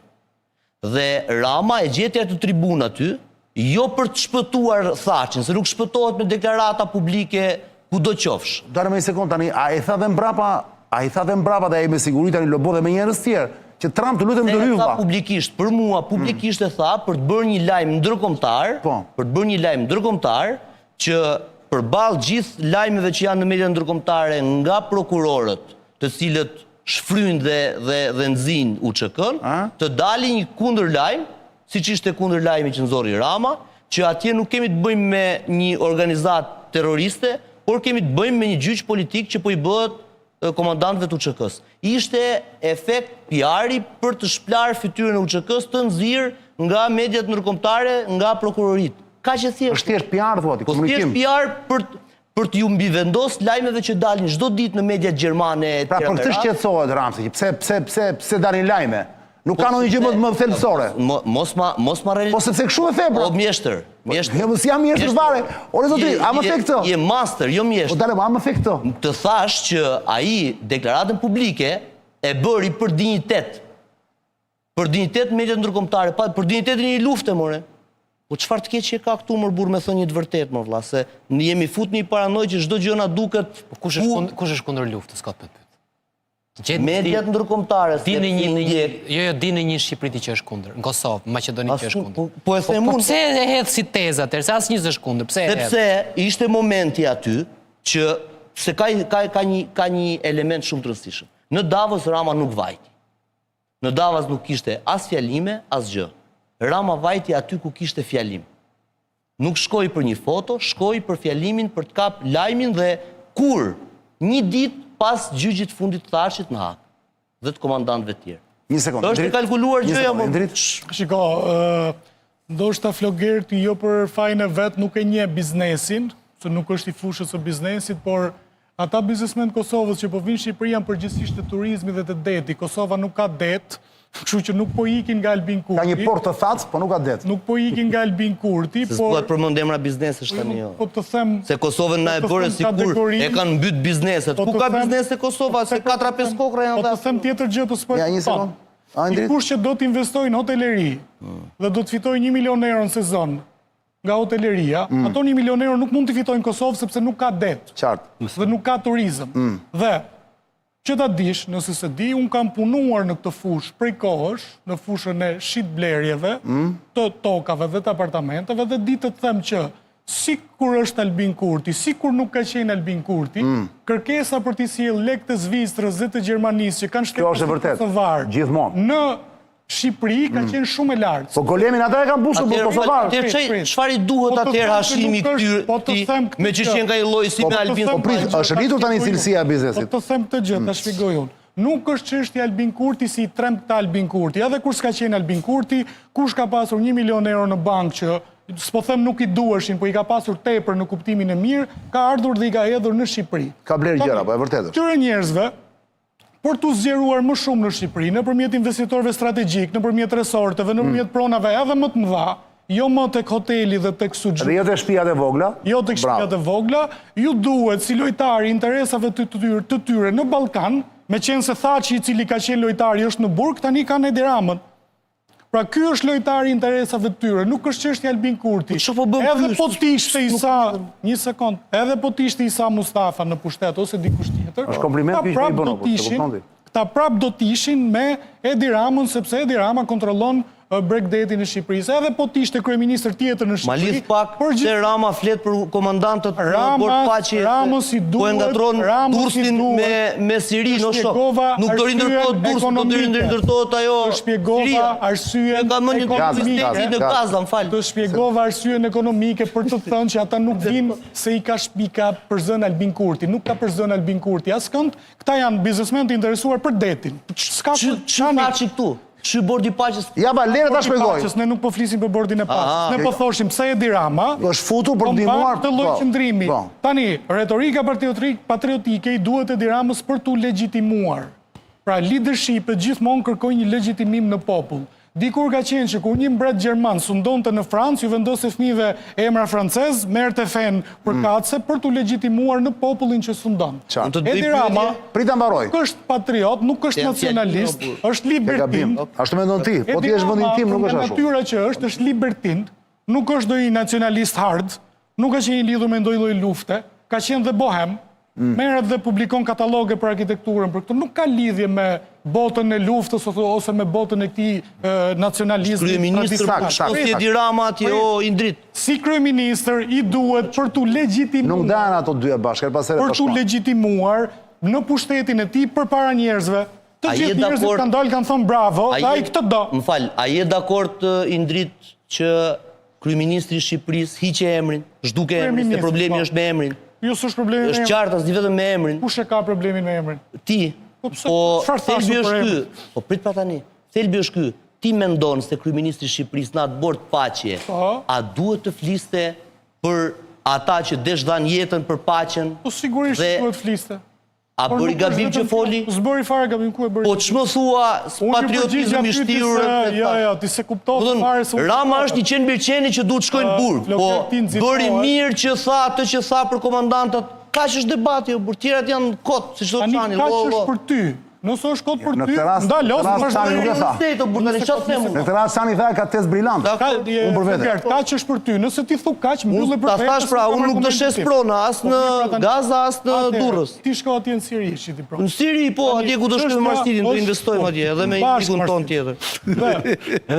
Dhe Rama e gjeti atë tribun aty, jo për të shpëtuar Thaçin, se nuk shpëtohet me deklarata publike ku do qofsh. Dare me një sekund tani, a i tha dhe mbrapa dhe a i me siguri tani lobo dhe me njerëz tjerë, që Trump të lutem të hyva. Publikisht, për mua, publikisht e tha për të bërë një lajm ndërkombëtar, që përballë gjithë lajmeve që janë në mediat ndërkombëtare nga prokurorët, të cilët shfryjnë dhe nxin UÇK-n, të dalin një kundërlajm, siç ishte kundërlajmi që nxorri Rama, që atje nuk kemi të bëjmë me një organizatë terroriste, por kemi të bëjmë me një gjyq politik që po i bëhet komandantëve të UÇK-s. Ishte efekt PR-i për të shplar fytyrën e UÇK-s të nxirr nga mediat ndërkombëtare, nga prokurorit. Ka që thjesht. Është thjesht PR, thua ti, komunikim. Po thjesht PR për të ju mbivendos lajmeve që dalin çdo ditë në mediat gjermane. Pra për këtë shqetësohet Ramsi, pse dalin lajme? Nuk ka ndonjë gjë më thelbësore. Mos ma realisht. Po sepse kështu e the, bro. O mjeshtër. Jo, mos jam mjeshtër fare. Ore zotri, a më the këtë? Je master, jo mjeshtër. Po dale, a më the këtë? Të thash që ai deklaratën publike e bëri për dinjitet. Për dinjitet mediat ndërkombëtare, për dinjitetin e një lufte, more. Po çfarë të keq që ka këtu më burr me thënë një të vërtetë më vëlla, se ne jemi fut në një paranojë që çdo gjë na duket. Kush është kundër luftës, ka të pyet. Mediat ndërkombëtare, Dini një Shqipëri që është kundër, në Kosovë, në Maqedoni që është kundër. Po e them unë. Pse e hedh si tezë atëherë, se asnjë s'është kundër, pse e hedh? Sepse ishte momenti aty që se ka një element shumë të rëndësishëm. Në Davos Rama nuk vajti. Në Davos nuk kishte as fjalime, as gjë. Rama vajti aty ku kishte fjalim. Nuk shkoi për një foto, shkoi për fjalimin, për të kap lajmin dhe kur një ditë pas gjyqit fundit të Tharshit në Hak dhe të komandantëve tjerë. Një sekundë. Është e kalkuluar gjëja më. Shiko, ndoshta Flogerti jo për fajin e vet nuk e njeh biznesin, se nuk është i fushës së biznesit, por ata biznesmen të Kosovës që po vinë në Shqipëri janë përgjithsisht të turizmit dhe të deti. Kosova nuk ka det, kështu që nuk po ikin nga Albin Kurti. Ka një port të thatës, po nuk ka det. Nuk po ikin nga Albin Kurti, Se s'duhet përmend emra biznesesh tani jo. Po të them Se Kosovën na e bërë sikur e kanë mbyt bizneset. Ku ka biznese Kosova? Se 4-5 kokra janë Po dhe. të them tjetër gjë për sport. Ja, një sekundë. Dikush që do të investojë në hoteleri dhe do të fitojë 1 milion euro në sezon nga hoteleria, ato 1 milion euro nuk mund të fitojnë në Kosovë sepse nuk ka det. Qartë. Dhe nuk ka turizëm. Dhe që ta dish, nëse se di, unë kam punuar në këtë fushë prej kohësh, në fushën e shitblerjeve, të tokave dhe të apartamenteve, dhe di të them që si kur është Albin Kurti, si kur nuk ka qenë Albin Kurti, kërkesa për t'i sjellë lek të Zvistrës dhe të Gjermanisë që kanë Kjo është e vërtet. Kosovar Gjithmonë. në Shqipëri ka qenë shumë e lartë. Po golemin ata e kanë bushur për Kosovar. Çfarë i duhet atëherë Hashimi këtyre me që qenë ka i lloj si me Albin? Po prit, është rritur tani cilësia e biznesit. Po të them këtë gjë, ta shpjegoj unë. Nuk është çështja Albin Kurti si i tremb të Albin Kurti. Edhe kur s'ka qenë Albin Kurti, kush ka pasur 1 milion euro në bankë që s'po them nuk i duheshin, po i ka pasur tepër në kuptimin e mirë, ka ardhur dhe i ka hedhur në Shqipëri. Ka blerë gjëra, po e vërtetë është. Këtyre njerëzve për të zgjeruar më shumë në Shqipëri, nëpërmjet investitorëve strategjik, nëpërmjet resorteve, nëpërmjet pronave edhe më të mëdha, jo më tek hoteli dhe tek suxhi. Dhe jo tek shtëpiat e vogla. Jo tek shtëpiat e vogla, ju duhet si lojtari interesave të tyre në Ballkan, me qenë se Thaçi i cili ka qenë lojtari është në burg, tani kanë Edi Ramën. Pra ky është lojtari interesave të tyre, nuk është çështja Albin Kurti. Edhe po t'ishte Isa, një sekond, edhe po t'ishte Isa Mustafa në pushtet ose dikush tjetër. Është kompliment ky që i bën apo, se kupton ti. Këta prap do t'ishin me Edi Ramën sepse Edi Rama kontrollon Bregdetin e Shqipërisë. Edhe po t'ishte kryeministër tjetër në Shqipëri. Ma lidh pak se Rama flet për komandantët në bord paqe. Po e ngatron Durrësin me Sirinë në shok. Nuk do rindërtohet Durrësi, do të rindërtohet ajo. Të shpjegova arsyeën ekonomike në Gaza, më fal. Të shpjegova arsyeën ekonomike për të thënë që ata nuk vinë se i ka shpika për zën Albin Kurti. Nuk ka për zën Albin Kurti askënd. Këta janë biznesmen të interesuar për detin. Çfarë këtu? Që bordi paqes... Ja ba, lere ta shpjegoj. Ne nuk po flisim për bordin e paqes. Ne po thoshim pse Edi Rama është futur për ndihmuar të lloj qëndrimi. Tani, retorika patriotike i duhet Edi Ramës për t'u legjitimuar. Pra, leadership-et gjithmonë kërkojnë një legjitimim në popull. Dikur ka qenë që kur një mbret gjerman sundonte në Francë, ju vendose fëmijëve emra francez, merrte fen për katse për t'u legjitimuar në popullin që sundon. Edi Rama prita mbaroj. Nuk është patriot, nuk është nacionalist, është libertin. Ashtu mendon ti, po ti je vendin tim, nuk është ashtu. Natyra që është libertin, nuk është ndonjë nacionalist hard, nuk ka qenë i lidhur me ndonjë lloj lufte, ka qenë dhe bohem. Merret dhe publikon kataloge për arkitekturën, për këtë nuk ka lidhje me botën e luftës ose me botën e këtij nacionalizmi. Kryeministër Edi Rama atje o Indrit. Si kryeministër i duhet për t'u legjitimuar. Nuk dahen ato dyja bashkë, për t'u legjitimuar në pushtetin e tij përpara njerëzve. Të gjithë njerëzit kanë dalë kanë thënë bravo, ai këtë do. Më fal, a je dakord Indrit që kryeministri i Shqipërisë hiqe emrin, zhduke emrin, se problemi është me emrin? Jo, s'është problemi me emrin. Është qartë, as di vetëm me emrin. Kush e ka problemin me emrin? Ti. Po thelbi është ky. Po prit pa tani. Thelbi është ky. Ti mendon se kryeministri i Shqipërisë në atë bord paqe, a duhet të fliste për ata që desh dhan jetën për paqen? Po sigurisht duhet fliste. A bëri gabim që foli? S'bëri fare gabim, ku e bëri? Po ç'më thua patriotizëm i shtirur? Jo, ti se kupton fare se Rama është një qenë birqeni që duhet shkojnë në burg. Po bëri mirë që tha atë që tha për komandantët. Kaq është debati, por tjerat janë kot, siç thotë tani. Kaq është për ty. Nëse është kot për Në ty, këtë rast- ndalo, në këtë rast tani nuk e tha. Në këtë rast Sani tha ka test brillant. Unë për vete. Kaq është për ty. Nëse ti thu kaq, mbyllë për Ta vetë. thash pra, unë nuk dëshes prona, as në Gaza, as në Durrës. Ti shko atje në Siri, shi ti pronë. Në Siri, po, atje ku do shkojmë marrëtitin, do investojmë atje, edhe me ikun ton tjetër.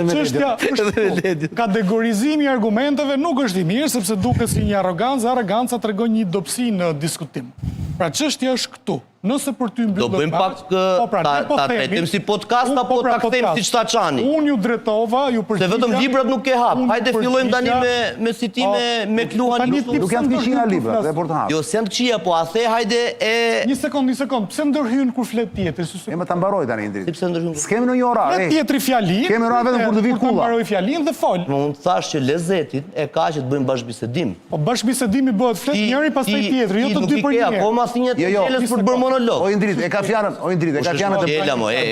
Çështja është kategorizimi i argumenteve nuk është i mirë, sepse duket si një arrogancë, arroganca tregon një dobësi në diskutim. Pra çështja është këtu. Nëse për ty mbyllë Do bëjmë pak, ta tretim si podcast, apo ta kthejmë si Çtaçani. Unë ju drejtova, ju Se vetëm librat nuk e hap. Hajde fillojmë tani me citime me Kluhan. Nuk janë të këqija libra, dhe për të hapë. Jo, se janë të këqija, po a the hajde e... Një sekond. Pse ndërhyn kur flet tjetri? E më ta mbaroj tani Indrit. Pse ndryshon? S'kemi në një orar. Flet tjetri fjalin. Kemi orar vetëm kur të vi Kur kulla. mbaroj fjalin dhe fol. Unë thash që lezetin e ka që të bëjmë bashkëbisedim. Po bashkëbisedimi bëhet flet njëri pastaj tjetri, jo të dy për një. Akoma thinjet të gjelës për të bërë monolog. O Indrit, e ka fjalën,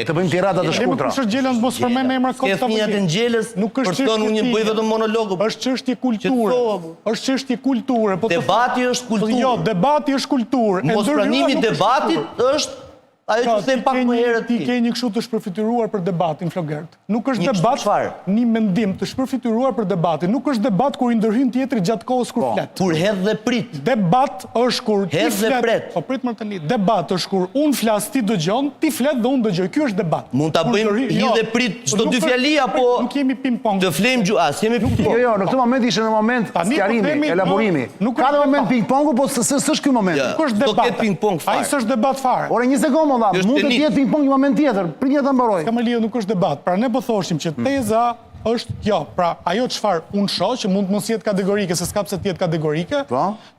të bëjmë tirata të shkurtra. Kush është gjelën mos përmend emra kot të thinjet të gjelës, për të thënë unë bëj vetëm monolog. Është çështje kulture. Është çështje kulture, po debati është kulturë. Jo, debati është kulturë. Mospranimi i debatit është ajo që them pak më herët ti ke një kështu të shpërfituar për debatin Flogert. Nuk është debat, një mendim të shpërfituar për debatin. Nuk është debat kur i ndërhyn tjetri gjatë kohës kur flet. Kur hedh dhe prit. Debat është kur ti hedh dhe pret. Po prit më tani. Debat është kur unë flas ti dëgjon, ti flet dhe unë dëgjoj. Ky është debat. Mund ta bëjmë lidh dhe prit çdo dy fjali apo nuk kemi ping-pong. Të flejmë jemi ping-pong. Jo, në këtë moment ishte në moment sqarimi, elaborimi. Ka në moment ping-pongu, po s'është ky moment. Nuk është debat. Ai s'është debat fare. Ore, një sekondë valla, mund të jetë ping-pong një moment tjetër, pritje ta mbaroj. Ka më lidhje, nuk është debat. Pra ne po thoshim që teza është kjo, pra ajo çfarë unë shoh që mund të mos jetë kategorike, se s'ka pse të jetë kategorike,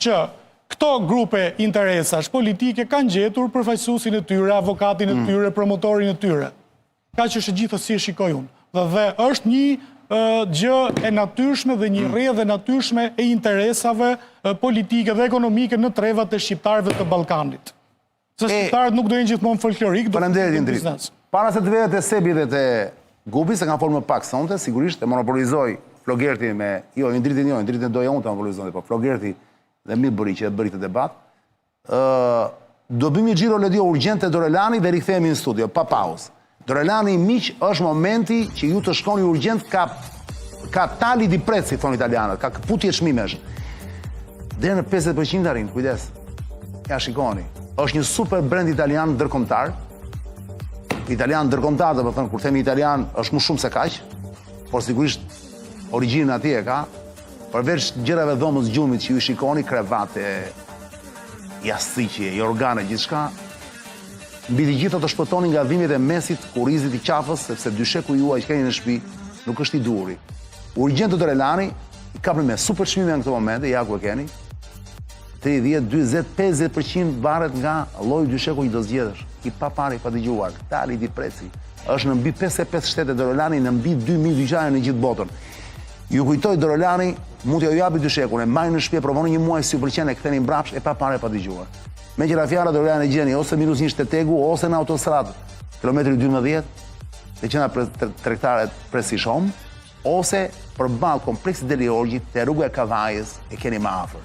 që këto grupe interesash politike kanë gjetur përfaqësuesin e tyre, avokatin e tyre, promotorin e tyre. Kaq është gjithësi e shikoj unë. Dhe është një gjë e natyrshme dhe një rrjedhë e natyrshme e interesave politike dhe ekonomike në trevat e shqiptarëve të Ballkanit. Se shqiptarët nuk do jenë gjithmonë folklorik, do të jenë biznes. Para se të vedet e Sebi dhe të Gubi, se kanë folë më pak sonte, sigurisht e monopolizoj Flogerti me, Indritin doja unë të monopolizoj, po Flogerti dhe mi bëri që e bëri të debat, do bëmi gjiro ledio urgjente Dorelani dhe rikthehemi në studio, pa pauzë. Dorelani miq është momenti që ju të shkoni urgjent, ka tali di prezzi, thonë italianët, ka këputje çmimesh. Deri në 50% arrin, kujdes. Ja shikoni. Është një super brand italian ndërkombëtar. Italian ndërkombëtar, do të thënë, kur themi italian, është më shumë se kaq, por sigurisht origjinën atje e ka. Përveç gjërave dhomës gjumit që ju shikoni, krevate, jashtëqje, organe, gjithçka, mbi të gjitha të shpëtoni nga dhimbjet e mesit, kurrizit i qafës, sepse dysheku juaj që keni në shtëpi nuk është i duri. Urgjent të Dorelani i kapni me super çmime në këtë moment, ja ku e keni. 30, 20, 50% varet nga lloji dysheku që do zgjedhësh. I pa parë, pa dëgjuar. Tali di preci. Është në mbi 55 shtete Dorelani, në mbi 2000 dyqane në gjithë botën. Ju kujtoj Dorelani mund t'ju japi dyshekun, e marrni në shtëpi, provoni një muaj si u pëlqen, e ktheni mbrapsht, e pa parë, pa dëgjuar. Me qira fjala Dorelani gjeni ose -1 shtetegu ose në autostradë, kilometri 12, të qendra tregtare Prestige Home, ose përballë kompleksit Deli Orgjit te rruga e Kavajës e keni më afër.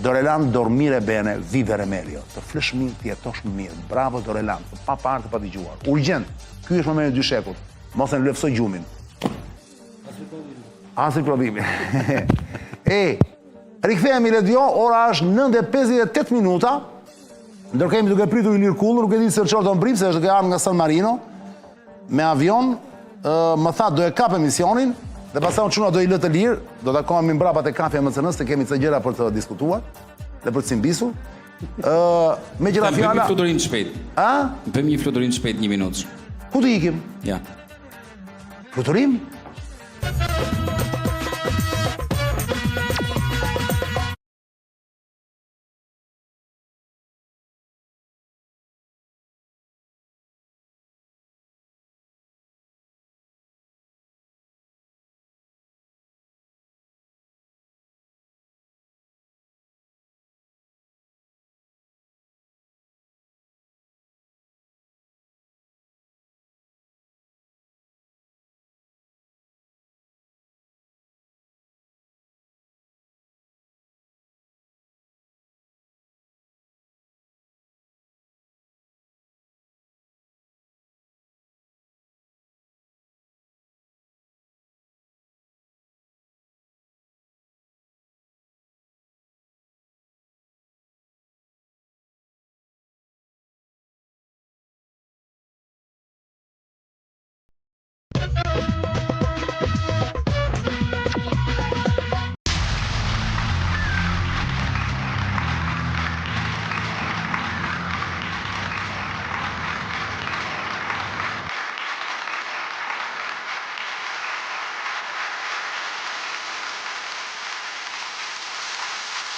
Dorelan dormire bene, vive Remelio. Të flesh mirë, të jetosh mirë. Bravo Dorelan, pa parë, pa dëgjuar. Urgjent, ky është momenti i dyshekut. Mos e lëfsoj gjumin. Asnjë prodhimi. Rikthehemi radio, ora është 9:58 minuta. Ndërkohë kemi duke pritur Ilir Kullu, nuk e di se çfarë do mbrim, se është duke ardhur nga San Marino me avion. Më tha do e kap emisionin dhe pastaj unë çuna do i lë të lirë, do takohemi mbrapa te kafe MCN-s, se kemi ca gjëra për të diskutuar dhe për të simbisur. Me gjëra fjala. Bëjmë një fluturim shpejt. A? Bëjmë një fluturim shpejt 1 minutë. Ku të ikim? Ja. Fluturim?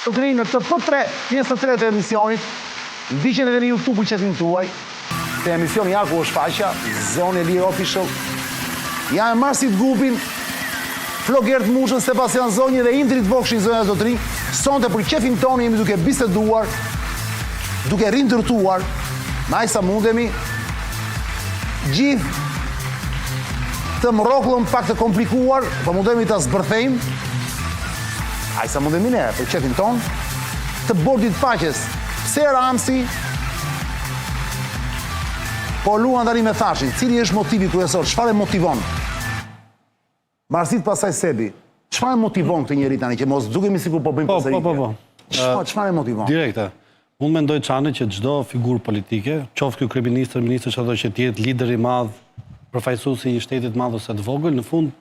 Zotëri, në të tre pjesë të tre të emisionit, ndiqen edhe në YouTube qesin tuaj, të emisioni Jaku o Shfaqja, Zonë e Lirë Official. Ja e marsit grupin Flogert Mushën, Sebastian Zonji dhe Indrit Vokshi, zonja zotëri. Sonte për qefin tonë jemi duke biseduar, duke rindërtuar, na sa mundemi, gjithë të mrokullën pak të komplikuar, po mundemi të zbërthejmë, sa mundemi ne, për qefin tonë, të bordit faqes. Pse Ramsi po luan tani me thashin, cili është motivi kryesor, çfarë e motivon? Marsit pasaj Sebi, çfarë e motivon këtë njeri tani, që mos dukemi sikur po bëjmë përsëritje? Çfarë e motivon? Direkte. Unë mendoj çane që çdo figurë politike, qoftë ky kryeminist, ministër çdo që të jetë lider i madh, përfaqësuesi i shtetit madh ose të vogël, në fund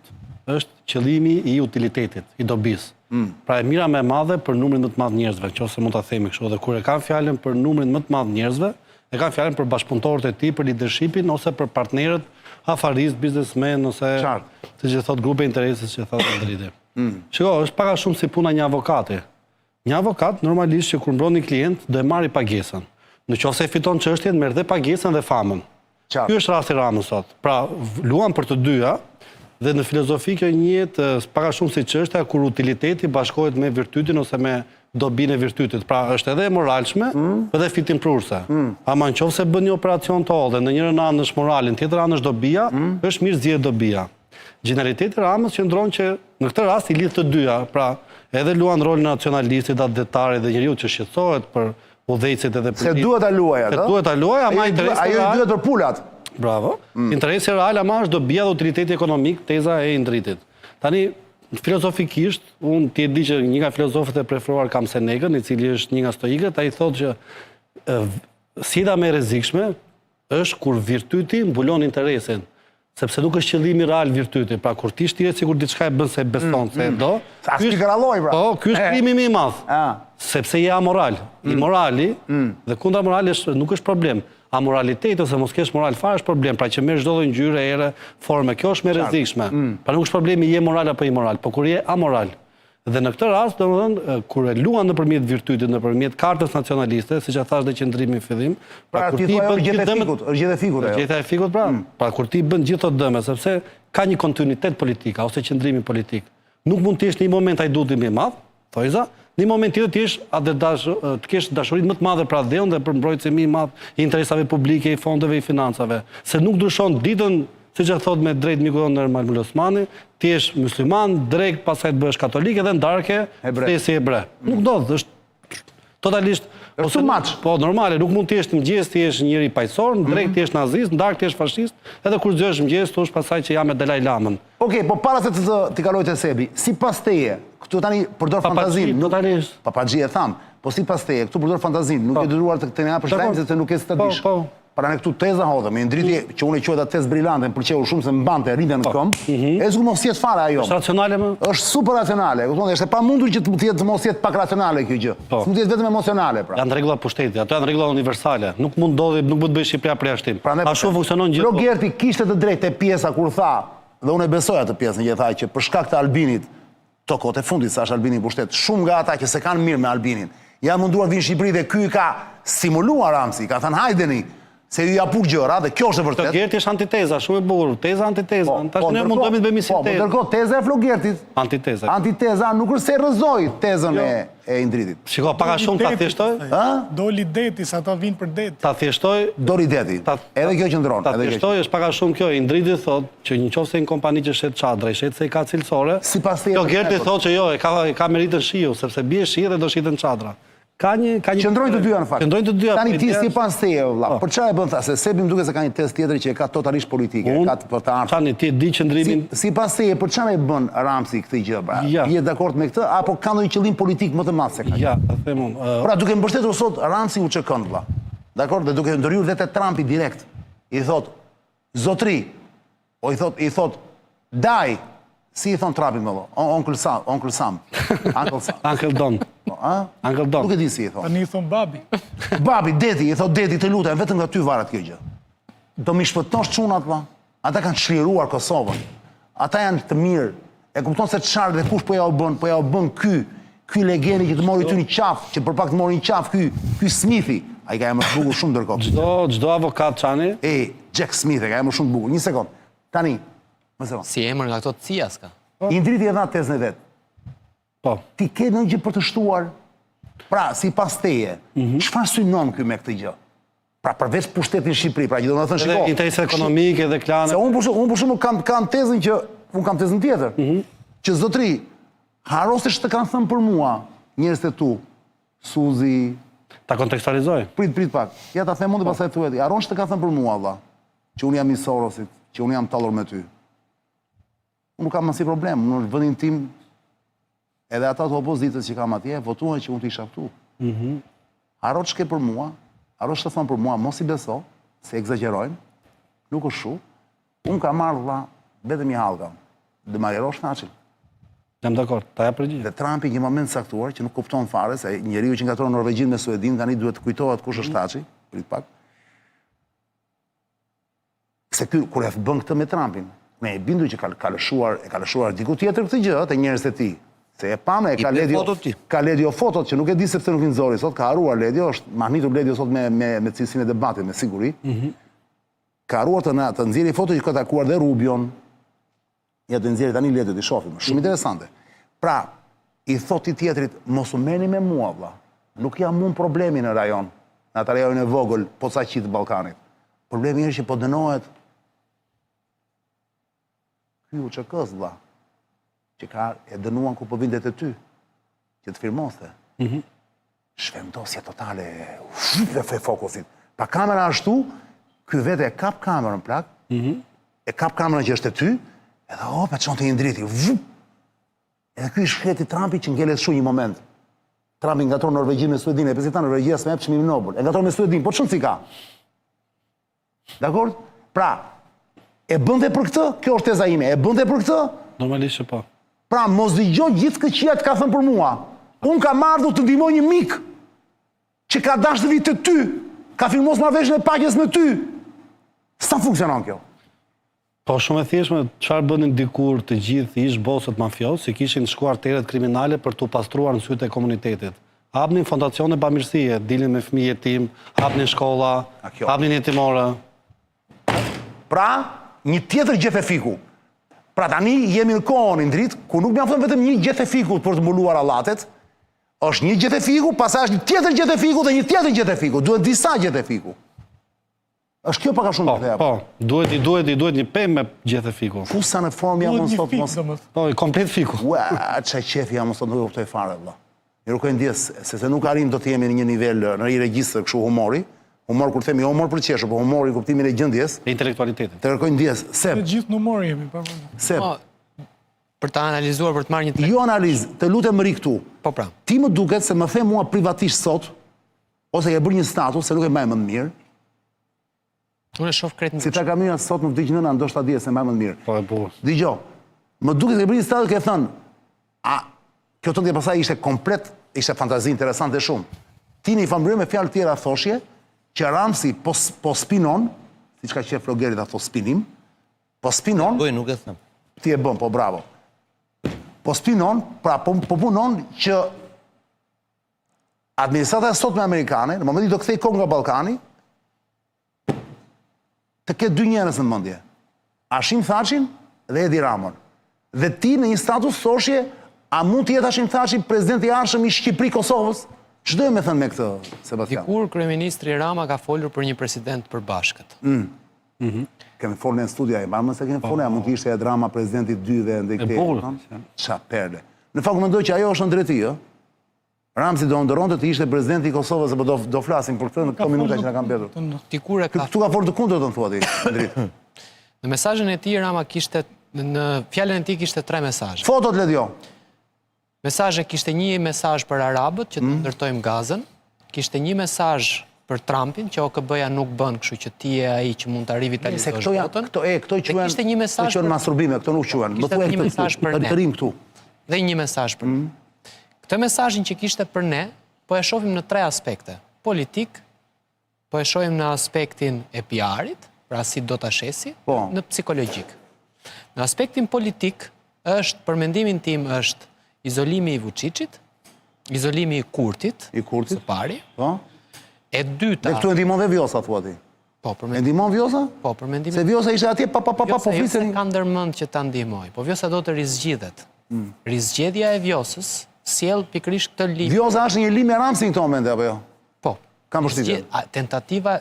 është qëllimi i utilitetit, i dobisë. Pra e mira më e madhe për numrin më të madh njerëzve, nëse mund ta themi kështu, dhe kur e kanë fjalën për numrin më të madh njerëzve, e kanë fjalën për bashkëpunëtorët e tij, për leadershipin ose për partnerët, afarist, biznesmen ose siç e thot grupe interesit që thotë drejtë. Shiko, është pak a shumë si puna një avokati. Një avokat normalisht që kur mbron një klient do e marrë pagesën. Nëse fiton çështjen, merr dhe pagesën dhe famën. Ky është rasti Ramës sot. Pra luan për të dyja. Dhe në filozofi kjo njët pak a shumë si çështja kur utiliteti bashkohet me virtytin ose me dobinë e virtytit. Pra është edhe e moralshme, edhe fitim prurse. Ama nëse bën një operacion të hollë, në njërin anë është moralin, tjetër anë është dobia, është mirë zgjedhë dobia. Gjeneraliteti Ramës qëndron që në këtë rast i lidh të dyja, pra edhe luan rolin nacionalistit, datëtarit dhe njeriu që shqetësohet për udhëhecit edhe për. Se duhet ta luaj atë. Se duhet ta luaj, ama interesi ajo duhet për pulat. Bravo. Interesi real ama është dobia dhe utiliteti ekonomik, teza e Indritit. Tani, filozofikisht, unë ti e di që një nga filozofët e preferuar kam Senekën, i cili është një nga stoikët, ai thotë që sida më e rrezikshme është kur virtyti mbulon interesin. Sepse nuk është qëllimi real virtyti. Pra kur ti shtihet sikur diçka e bën se beson se do. Ky është krimi më i madh. Sepse je amoral. Imorali dhe kundra morali nuk është problem. Amoraliteti ose mos kesh moral fare është problem, pra që merr çdo lloj ngjyre, ere, forme, kjo është më e rrezikshme. Pra nuk është problemi je moral apo imoral, por kur je amoral. Dhe në këtë rast, domethënë, kur e luan nëpërmjet virtytit, nëpërmjet kartës nacionaliste, siç e thash në qendrimin në fillim, pra kur ti bën gjithë fikut, është gjithë fikut ajo. Gjithë fikut, pra. Pra kur ti bën gjithë ato dëme, sepse ka një kontinuitet politik ose qendrimi politik. Nuk mund të jesh në një moment ai duti më i madh, thojza, në një moment tjetër të kesh dashurinë më të madhe për adheun dhe për mbrojtësi më i madh i interesave publike, i fondeve, i financave. Se nuk ndryshon ditën, siç e thot me drejt miku jon Normal Osmani, ti je musliman, drejt pastaj të bëhesh katolik edhe ndarke si hebre. Nuk do, është totalisht po normale, nuk mund të jesh mëngjes ti je njëri paqësor, drejt ti je nazist, ndark ti je fashist, edhe kur zgjohesh mëngjes thosh pastaj që jam me Dalai Lamën. Okej, po para se të kaloj te Sebi, sipas teje, këtu tani përdor fantazinë, papaxhi e tham, po sipas teje, këtu përdor fantazinë, nuk e detyruar të ne për shkrim se nuk e të dish. Para ne këtu teza hodhëm, me Indriti që unë e quajta tezë brillante, më pëlqeu shumë se mbante rritën në këmbë. E s'u mos jet fare ajo. Është racionale më? Është super racionale. Kupton, është e pamundur që të jetë mos jetë pak racionale kjo gjë. Mund të jetë vetëm emocionale, pra. Janë rregulla pushteti, ato janë rregulla universale. Nuk mund ndodhi, nuk mund të bëj Shqipëria përjashtim. Ashtu funksionon gjithë. Flogerti kishte të drejtë te pjesa kur tha, dhe unë e besoj atë pjesën që tha që për shkak të Albinit, tokot e fundit sa është Albini pushtet, shumë nga ata që se kanë mirë me Albinin, janë munduar vinë në Shqipëri dhe ky ka stimuluar Ramsi, ka thënë hajdeni. Se ju japur gjëra dhe kjo është e vërtetë. Flogerti është antiteza, shumë e bukur. Teza antiteza. Tash ne mundohemi të bëjmë si tezë. Po, ndërkohë teza e Flogertit. Antiteza. Antiteza nuk është se rrëzoi tezën e Indritit. Shiko, pak a shumë ta thjeshtoj. Doli deti, sa ata vinë për det. Ta thjeshtoj. Doli deti. Edhe kjo qëndron. Ta thjeshtoj është pak a shumë kjo. Indriti thotë që nëse një kompani që shet çadra, shet se i ka cilësore. Sipas teje. Flogerti thotë që jo, ka meritën shiu, sepse bie shi dhe do shiten çadra. Qëndrojnë të dyja në fakt. Qëndrojnë të dyja. Tani ti si pas teje, vëlla. Për çfarë e bën tha? Se Sebi më duket se ka një tezë tjetër që e ka totalisht politike, ka për të ardhmen. Tani ti e di qëndrimin. Sipas teje, për çfarë e bën Ramsi këtë gjë, pra? Je dakord me këtë apo ka ndonjë qëllim politik më të madh se kaq? Ja, ta them unë. Pra duke mbështetur sot Ramsi u çkon, vëlla. Dakord, dhe duke ndërhyrë vetë Trumpi direkt. I thot, zotri, o i thot, daj. Si i thon Trumpi më vë? Uncle Sam. Uncle Don. Uncle Don. Nuk e di si i thon. Tani i thon babi. Babi, deti, i thot deti, të lutem, vetëm nga ty varet kjo gjë. Do mi shpëtosh çunat, vëlla. Ata kanë çliruar Kosovën. Ata janë të mirë. E kupton se çfarë dhe kush po ja u bën ky ky legeni që të mori ty një qaf, që për pak të mori një qaf, ky Smithi, ai ka emër të bukur shumë ndërkohë. Çdo avokat çani. Jack Smith e ka emër shumë të bukur. Një sekond. Tani, më sekond. Si emër nga këto të CIA s'ka. Indriti e dha tezën e vet. Po. Ti ke ndonjë gjë për të shtuar? Pra, sipas teje, çfarë synon ky me këtë gjë? Pra, përveç pushtetit në Shqipëri, pra që do të thënë shiko. Edhe interese ekonomike dhe klane. Se unë për shumë kam tezën që unë kam tezën tjetër. Që zotri, harrosësh të kanë thënë për mua njerëzit e tu, Suzi. Ta kontekstualizoj. Prit pak. Ja ta them mund të pastaj thuhet. Harron të kanë thënë për mua valla, që unë jam i Sorosit, që unë jam tallur me ty. Unë nuk kam asnjë problem, në vendin tim edhe ata të opozitës që kam atje votuan që unë të isha këtu. Harro ç'ke për mua, harro të thonë për mua, mos i beso, se egzagerojnë, nuk është shu. Unë kam marrë valla vetëm i hallkam. Dhe ma jerosh Naçin. Jam dakord, ta ja përgjigj. Dhe Trumpi një moment saktuar që nuk kupton fare se njeriu që ngatron Norvegjin me Suedin tani duhet të kujtohet kush është Taçi, prit pak. Se ky kur e bën këtë me Trumpin, ne e bindu që ka lëshuar diku tjetër këtë gjë te njerëzit e tij. Se e pamë ka Ledio fotot që nuk e di se pse nuk i nxori sot, ka haruar Ledio, është mahnitur Ledio sot me cilësinë e debatit me siguri. Ka haruar të nxjerrë foto që ka takuar dhe Rubion. Ja të nxjerrë tani Ledio të shohim. Shumë interesante. Pra, i thot i tjetrit, mos u merrni me mua vlla. Nuk jam unë problemi në rajon, në atë rajonin e vogël, posaçit të Ballkanit. Problemi është që po dënohet ky UÇK-s vlla, që e dënuan ku po vinte te ty, që të firmoste. Shvendosje totale, dhe fokusit. Pa kamera ashtu, ky vete e kap kamerën plak, e kap kamerën që është e ty, edhe opa çon të Indriti. Edhe ky shkreti Trumpi që ngelet shumë një moment. Trumpi ngatron Norvegjin me Suedin, e pse ta Norvegjia s'me jep çmimin Nobel. E ngatron me Suedin, po çon si ka. Dakor? Pra, e bënte për këtë? Kjo është teza ime. E bënte për këtë? Normalisht që po. Pra, mos dëgjoj gjithë këqia të ka thënë për mua. Unë kam ardhur të ndihmoj një mik që ka dashur të vijë te ty, ka filmuar marrëveshjen e paqes me ty. Sa funksionon kjo? Po shumë e thjeshtë, çfarë bënin dikur të gjithë ish bosët mafios, që kishin shkuar teret kriminale për t'u pastruar në sytë e komunitetit. Hapnin fondacione bamirësie, dilin me fëmijë jetim, hapnin shkolla, hapnin jetimore. Pra, një tjetër gjeth e fiku. Pra tani jemi në kohën Indrit, ku nuk mjafton vetëm një gjeth e fiku për të mbuluar allatet, është një gjeth e fiku, pastaj është një tjetër gjeth e fiku dhe një tjetër gjeth e fiku. Duhet disa gjeth e fiku. Është kjo pak a shumë të thejap. Po, duhet një pemë me gjeth e fiku. Fusa në formë jam mos sot mos. Po, i komplet fiku. Ua, çaj qefi jam mos sot nuk kuptoj fare valla. Ne rukojmë ndjes, se nuk arrim do të jemi në një nivel në një regjistër kështu humori. Humor kur themi humor për qeshur, po humori kuptimin e gjendjes. E intelektualitetit. Të kërkojmë ndjes, se Të gjithë në humor jemi, pa. se Për ta analizuar, për të marrë një jo analizë, të lutem ri këtu. Po pra. Ti më duket se më the mua privatisht sot, ose ke bërë një status se nuk e mbaj më të mirë. Unë e shoh krejt në Si ta kam mirë sot nuk vdiq nëna, ndoshta di se mbaj më të mirë. Po e bukur. Dgjoj. Më duket se ke bërë një status ke thënë, a kjo tëndje pasaj ishte komplet, ishte fantazi interesante shumë. Ti në i fambryer me fjalë tjera thoshje që Ramsi po spinon, siç ka qef Flogeri ta thos spinim, po spinon, Bëj, nuk e them. ti e bën, po bravo. Po spinon, pra po punon që administrata sot me amerikane, në momentin do kthej kokën nga Ballkani, të ketë dy njerëz në mendje. Hashim Thaçin dhe Edi Ramon. Dhe ti në një status thoshje, a mund të jetë Hashim Thaçi presidenti i ardhshëm i Shqipëri-Kosovës? Ç'do me thënë me këtë, Sebastian? Dikur kryeministri Rama ka folur për një president përbashkët. Kemi folën në studia, mbarë se kemi folën, mund të ishte Edi Rama presidenti 2 dhe ndaj këtej. bukur. Ça perle. Në fakt mendoj që ajo është në drejti, ë. Ramsi do ndëronte të ishte presidenti i Kosovës, apo do flasim për këtë në këto minuta që na kanë mbetur. Dikur e ka Këtu ka folur të kundërtën thua ti, Ndrit. Në mesazhin e tij Rama kishte në fjalën e tij kishte 3 mesazhe. Fotot Ledio. Mesazhe kishte një mesazh për arabët që të ndërtojmë gazën, kishte një mesazh për Trumpin që OKB-ja nuk bën, kështu që ti je ai që mund ta Se rivitalizosh këto janë, votën. këto i quhen. Kishte një mesazh Këto quhen për- masturbime, këto nuk quhen. Më Kishte thuaj një mesazh për ne. të rim këtu. Dhe një mesazh për ne. Këtë mesazhin që kishte për ne, po e shohim në 3 aspekte. Politik, po e shohim në aspektin e PR-it, pra si do ta shesi, Po. në psikologjik. Në aspektin politik është, për mendimin tim, është izolimi i Vučićit, Izolimi i Kurtit, së pari. Po? E dyta... Dhe këtu e ndihmon dhe Vjosa, thua ti. Po, për E ndihmon Vjosa? Po, për mendimin... Se Vjosa ishte atje po Vjosa jo se flisën. ka ndërmend që ta ndihmoj, po Vjosa do të rizgjidhet. Rizgjedhja e Vjosës sjell pikërisht këtë ligjë. Vjosa është një lim e Ramsi në këto momente apo jo? Po. Kam përshtypjen. Tentativa,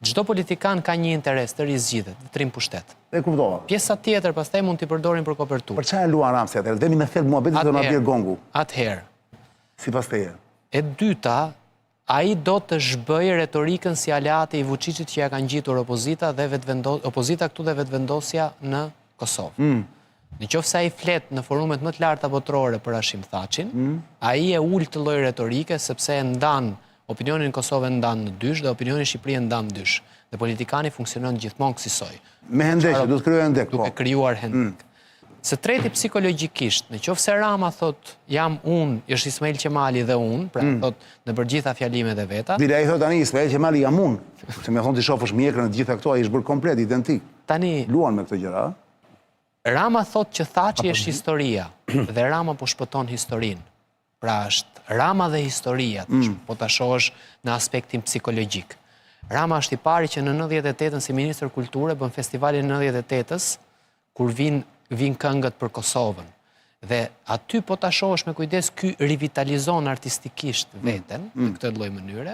çdo politikan ka një interes të rizgjidhet, të trim pushtet. E kuptova. Pjesa tjetër pastaj mund t'i përdorin për koperturë. Për çfarë luan Ramsi atëherë? Dhemi në feld muhabetit do na bjerë gongu. Atëherë, Sipas teje. e dyta, ai do të zhbëjë retorikën si aleati i Vučićit që ja kanë gjitur opozita këtu dhe vetëvendosja në Kosovë. Në qoftë se ai flet në forumet më të larta botërore për Hashim Thaçin, ai e ul të lloj retorike sepse e ndan opinionin në Kosovë ndan në dysh dhe opinionin në Shqipëri ndan në dysh. Dhe politikani funksionon gjithmonë kësaj. Me hendekje, do të krijojë hendek, po. Duke krijuar hendek. Së treti psikologjikisht, në qoftë se Rama thot jam unë, është Ismail Qemali dhe unë, pra thot në përgjitha fjalimet e veta. Bile ai thot tani Ismail Qemali jam unë. Se më thon ti shofësh mjekrën e gjitha këto, ai është bërë komplet identik. Tani Luan me këto gjëra, a? Rama thot që Thaçi është historia dhe Rama po shpëton historinë. Pra është Rama dhe historia, po ta shohësh në aspektin psikologjik. Rama është i pari që në 98-ën si ministër kulture bën festivalin 98-ës kur vin këngët për Kosovën. Dhe aty po ta shohësh me kujdes ky rivitalizon artistikisht veten në këtë lloj mënyre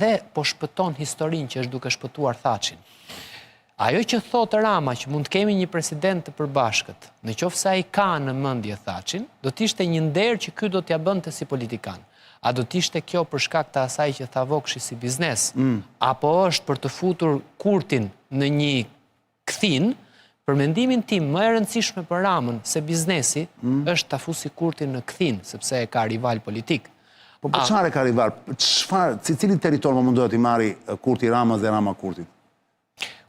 dhe po shpëton historinë që është duke shpëtuar Thaçin. Ajo që thotë Rama që mund të kemi një president të përbashkët, në qoftë se ai ka në mendje Thaçin, do të ishte një nder që ky do t'ja bënte si politikan. A do të ishte kjo për shkak të asaj që tha Vokshi si biznes, apo është për të futur Kurtin në një kthin? Për mendimin tim, më e rëndësishme për Ramën se biznesi është ta fusi Kurtin në kthin, sepse e ka rival politik. Po për çfarë ka rival? Cili territor më mundohet i marri Kurti Ramës dhe Rama Kurtit?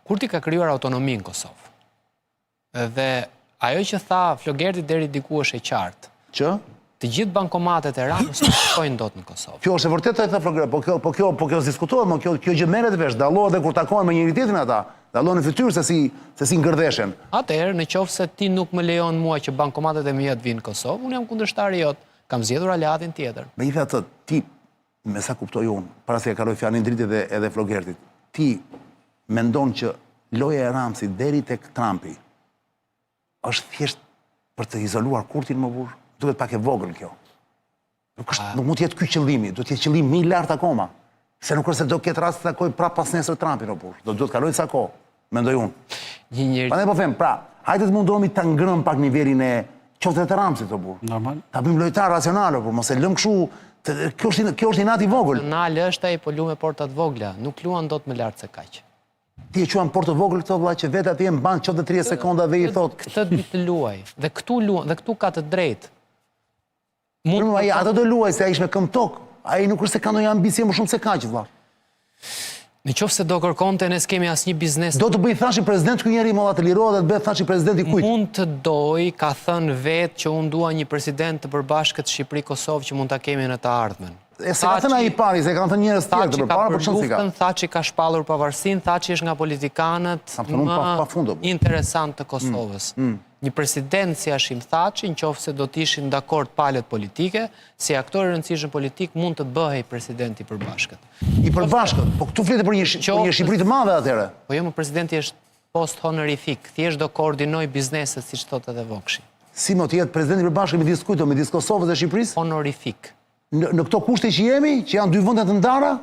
Kurti ka krijuar autonomi në Kosovë. Dhe ajo që tha Flogerti deri diku është e qartë. Që? Të gjithë bankomatet e Ramës nuk shkojnë dot në Kosovë. Kjo është e vërtetë e tha Flogerti, po kjo diskutohet, më kjo gjë merret vesh, dallohet edhe kur takohen me njëri tjetrin ata. Dallon në fytyrë se si ngërdeshen. Atëherë, në qoftë se ti nuk më lejon mua që bankomatet e mia të vinë në Kosovë, unë jam kundërshtari jot, kam zgjedhur aleatin tjetër. Megjithatë, ti, me sa kuptoj unë, para se e kaloj fjalën dritë edhe Flogertit, ti mendon që loja e Ramsit deri tek Trumpi është thjesht për të izoluar Kurtin më burr? Duket pak e vogël kjo. Nuk mund të jetë ky qëllimi, do të jetë qëllim më i lartë akoma. Se nuk është se do ketë rast të takoj prapë pas nesër Trumpin o burr. Do të kalojë sa kohë, mendoj unë. Një njeri Prandaj po them, pra, hajde të mundohemi ta ngrëm pak nivelin e qoftë të Ramsit o burr. Normal. Ta bëjmë lojtar racional o burr, mos e lëm kështu. Kjo është inat i vogël. nacional është ai po lu me portat vogla, nuk luan dot më lart se kaq. Ti e quan portë vogël këto vëlla që vetë atje mban qoftë 30 sekonda dhe i thot Këtë di të luaj. Dhe këtu luan, dhe këtu ka të drejtë. Për mua, ato do luaj se ai ishte me këmbë tok. Ai nuk është se ka ndonjë ambicie më shumë se kaq, vëlla. Në qoftë se do kërkonte ne s'kemi asnjë biznes. Do të bëj Thaçi president ky njeri molla të lirohet dhe të bëhet Thaçi president i kujt? Mund të doj, ka thënë vetë që unë dua një president të përbashkët Shqipëri-Kosovë që mund ta kemi në të ardhmen. E se ka thënë ai i pari, se kanë thënë njerëz tjerë të Thaçi ka përpara, por çon si ka. përluften, Thaçi ka shpallur pavarësinë, Thaçi është nga politikanët pafund, më interesant të Kosovës. Një president si Hashim Thaçi, nëse do të ishin dakord palët politike, si aktor i rëndësishëm politik mund të bëhej president i përbashkët. I përbashkët, po këtu fletë për një Shqipëri të madhe atëherë. Po jo, më presidenti është post honorific, thjesht do koordinoj bizneset siç thotë edhe Vokshi. Si më të jetë president i përbashkët midis kujt, midis Kosovës dhe Shqipërisë? Honorific. Në këto kushte që jemi, që janë dy vende të ndara,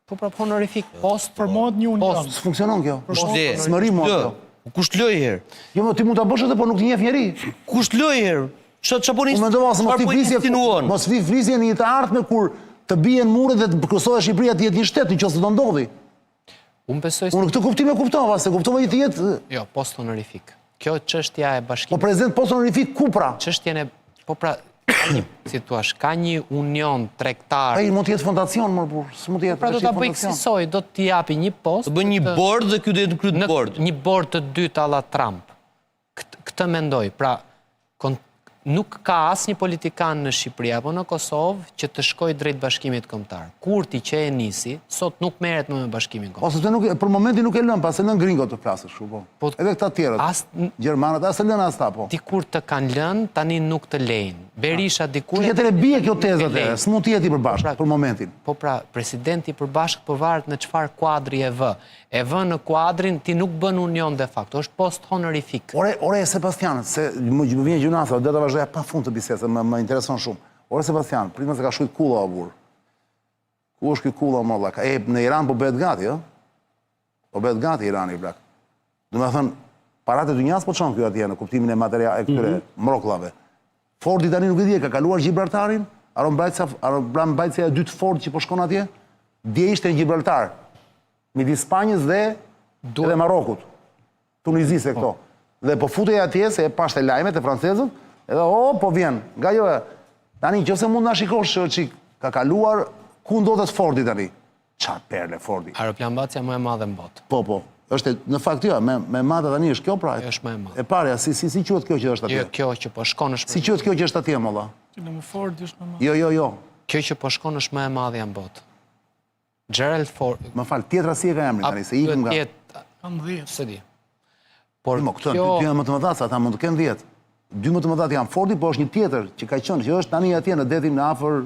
Po pra honorific, post Formohet një union. s'funksionon kjo. Shde, Smëri mua kjo. Kush loj herë? Jo, më ti mund ta bësh atë, por nuk të njeh njeri. Kush loj herë? Çfarë po Unë mendova se mos vi flisje në një të ardhme kur të bien muret dhe të kryesohet Shqipëria të jetë një shtet nëse do ndodhi. Unë besoj Unë këtë kuptim e kuptova, se kuptova që të jetë Jo, post honorific. Kjo çështja e po bashkimit. prezident post honorific ku pra? Çështjen e po pra si thua, ka një union tregtar. Ai mund të jetë fondacion më burr, s'mund të jetë. Pra do ta bëj kësaj, do t'i japi një post. Të bën një bord dhe ky do jetë kryet bord. Një bord të dytë alla Trump. Këtë mendoj. Pra nuk ka asnjë politikan në Shqipëri apo në Kosovë që të shkojë drejt bashkimit kombëtar. Kurti që e nisi, sot nuk merret më me bashkimin kombëtar. Ose nuk për momentin nuk e lën, pas e lën gringo të flasësh kështu po. Edhe këta të tjerët. Gjermanët as e lën as ta po. Ti kur të kanë lënë, tani nuk të lejnë. Berisha dikur... Që jetër e bie kjo tezat e, s'mund të jeti përbashkë për momentin. Po pra, presidenti përbashkë përvaret në çfarë kuadri e vë. E vë në kuadrin, ti nuk bën union de facto, është post honorific. Ore Sebastian, se më vjen gjunasa, do të vazhdoja pa fund të bisedës, se më intereson shumë. Ore Sebastian, pritme se ka shujt kulla o burr. Ku është ky kulla molla? Në Iran po bëhet gati, ë? Po bëhet gati Irani, blak. Do të thënë, paratë e dynjas po çon këtu atje në kuptimin e materiale këtyre mrokullave. Fordi tani nuk e di, ka kaluar Gibraltarin, mbajtësia e dytë Ford që po shkon atje, dje ishte në Gibraltar, midis Spanjës dhe Marokut, Tunizisë e këto. Dhe po futej atje, se e pashte lajmet e francezët, edhe po vjen, nga jo e, tani nëse mund na shikosh që ka kaluar, ku ndodhet Fordi tani? Qa perle Fordi? Aeroplanbatja më e madhe në botë. Po. Është në fakt jo, me madhe tani është kjo pra. Është më e madhe. E parja, si quhet kjo që është atje? Jo, kjo që po shkon është... Si quhet kjo që është atje, molla? Që në më Ford është më madhe. Jo. Kjo që po shkon është më e madhe në botë. Gerald Ford... Më fal, tjetra si e ka emrin tani, se ikim nga... Kam 10. Se di. Por Këto dy më të mëdha, ata mund të kenë 10. Dy më të mëdha janë Fordi, po është një tjetër që ka qenë, që është tani atje në detin në afër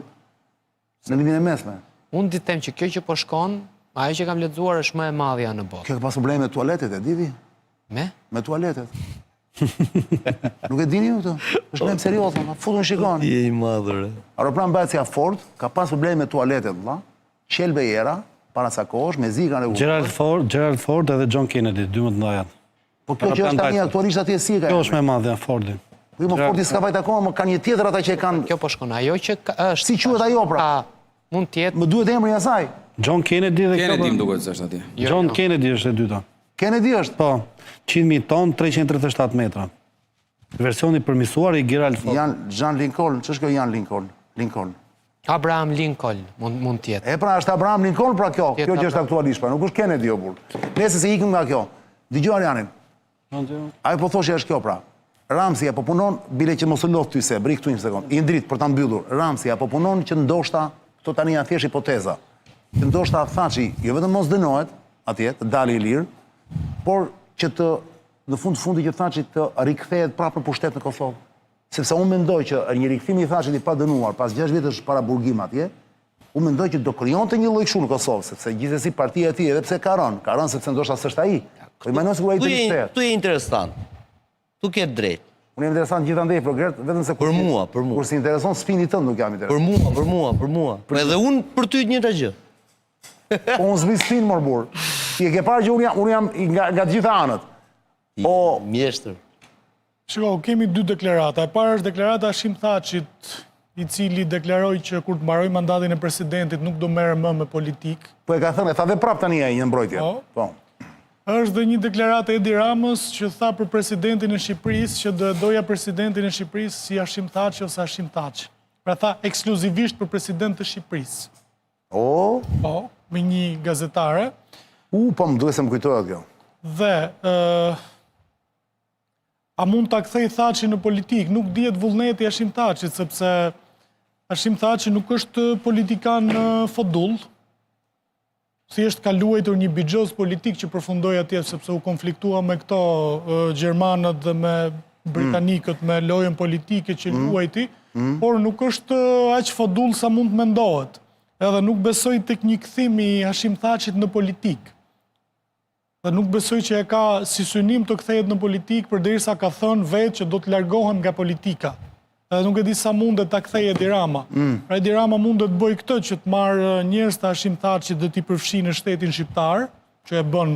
në lindjen e mesme. Unë di të them që kjo që po shkon, ajo që kam lexuar është më e madhja në botë. Kjo ka pas probleme me tualetet, e diti? Me tualetet. Nuk e dini ju këto? Është problem serioz, futun shikoni. Je i madhër. Aeroplan mbajtësia Ford ka pas probleme me tualetet, vëlla. Qelbe era, para sa kohësh, me zi kanë rregull. Gerald Ford edhe John Kennedy, dy më të mëdha. Po kjo që është tani aktualisht atje si e ka. Kjo është më e madhe, Fordi. Po më Fordi s'ka vajt akoma, më kanë një tjetër ata që e kanë. Kjo po shkon, ajo që është... Si quhet ajo pra? Mund të jetë... Më duhet emri i asaj. John Kennedy dhe Kennedy më duket se është atje. John Kennedy është e dyta. Kennedy është? Po, 100.000 ton, 337 metra. Versioni përmisuar i Gerald Ford. Jean Lincoln, ç'është kjo Jan Lincoln? Abraham Lincoln mund të jetë. E pra, është Abraham Lincoln pra kjo që është aktualisht, pra nuk është Kennedy o burr. Nëse se ikim nga kjo. Dëgjoj Arianin. Ai po thoshë është kjo pra. Ramsi apo punon, bile që mos u lodh ty se, bri këtu një sekond. I ndrit për ta mbyllur. Ramsi apo punon që ndoshta këto tani janë thjesht hipoteza. Që ndoshta Thaçi jo vetëm mos dënohet atje, të dalë i lirë, por që të në fundi që Thaçi të rikthehet prapë në pushtet në Kosovë. Sepse unë mendoj që një rikthim i Thaçit i pa dënuar pas 6 vjetësh para burgim atje, unë mendoj që do krijonte një lloj kështu në Kosovë, sepse gjithsesi partia e tij edhe pse ka rënë sepse ndoshta s'është ai. Po imagjino se kur ai të rikthehet. Tu je interesant. Tu ke drejt. Unë jam interesant gjithandej, Flogert, vetëm se për mua. Kur si intereson sfini tënd nuk jam interesant. Për mua. Edhe unë për ty të njëjta gjë. Po unë zbi sfin mor burr. Ti e ke parë që unë jam nga të gjitha anët. Po mjeshtër. Shiko, kemi dy deklarata. E para është deklarata Hashim Thaçit, i cili deklaroi që kur të mbaroj mandatin e presidentit nuk do merre më me politikë. Po e ka thënë, tha dhe prap tani ai një mbrojtje. Po. Është dhe një deklaratë Edi Ramës që tha për presidentin e Shqipërisë që do e doja presidentin e Shqipërisë si Hashim Thaçi ose Hashim Thaçi. Pra tha ekskluzivisht për president të Shqipërisë. Po, me një gazetare. Po më duhet se më kujtohet kjo. Dhe a mund ta kthej Thaçi në politikë? Nuk dihet vullneti i Hashim Thaçit, sepse Hashim Thaçi nuk është politikan fodull. Thjesht ka luajtur një bixhoz politik që përfundoi atje sepse u konfliktua me këto gjermanët dhe me britanikët me lojën politike që luajti, por nuk është aq fodull sa mund të mendohet. Edhe nuk besoj tek një kthim i Hashim Thaçit në politikë. Dhe nuk besoj që e ka si synim të kthehet në politikë përderisa ka thënë vetë që do të largohen nga politika. Edhe nuk e di sa mundet ta kthejë Edi Rama. Pra Edi Rama mundet bëj këtë që të marrë njerëz të Hashim Thaçit dhe t'i përfshijë në shtetin shqiptar, që e bën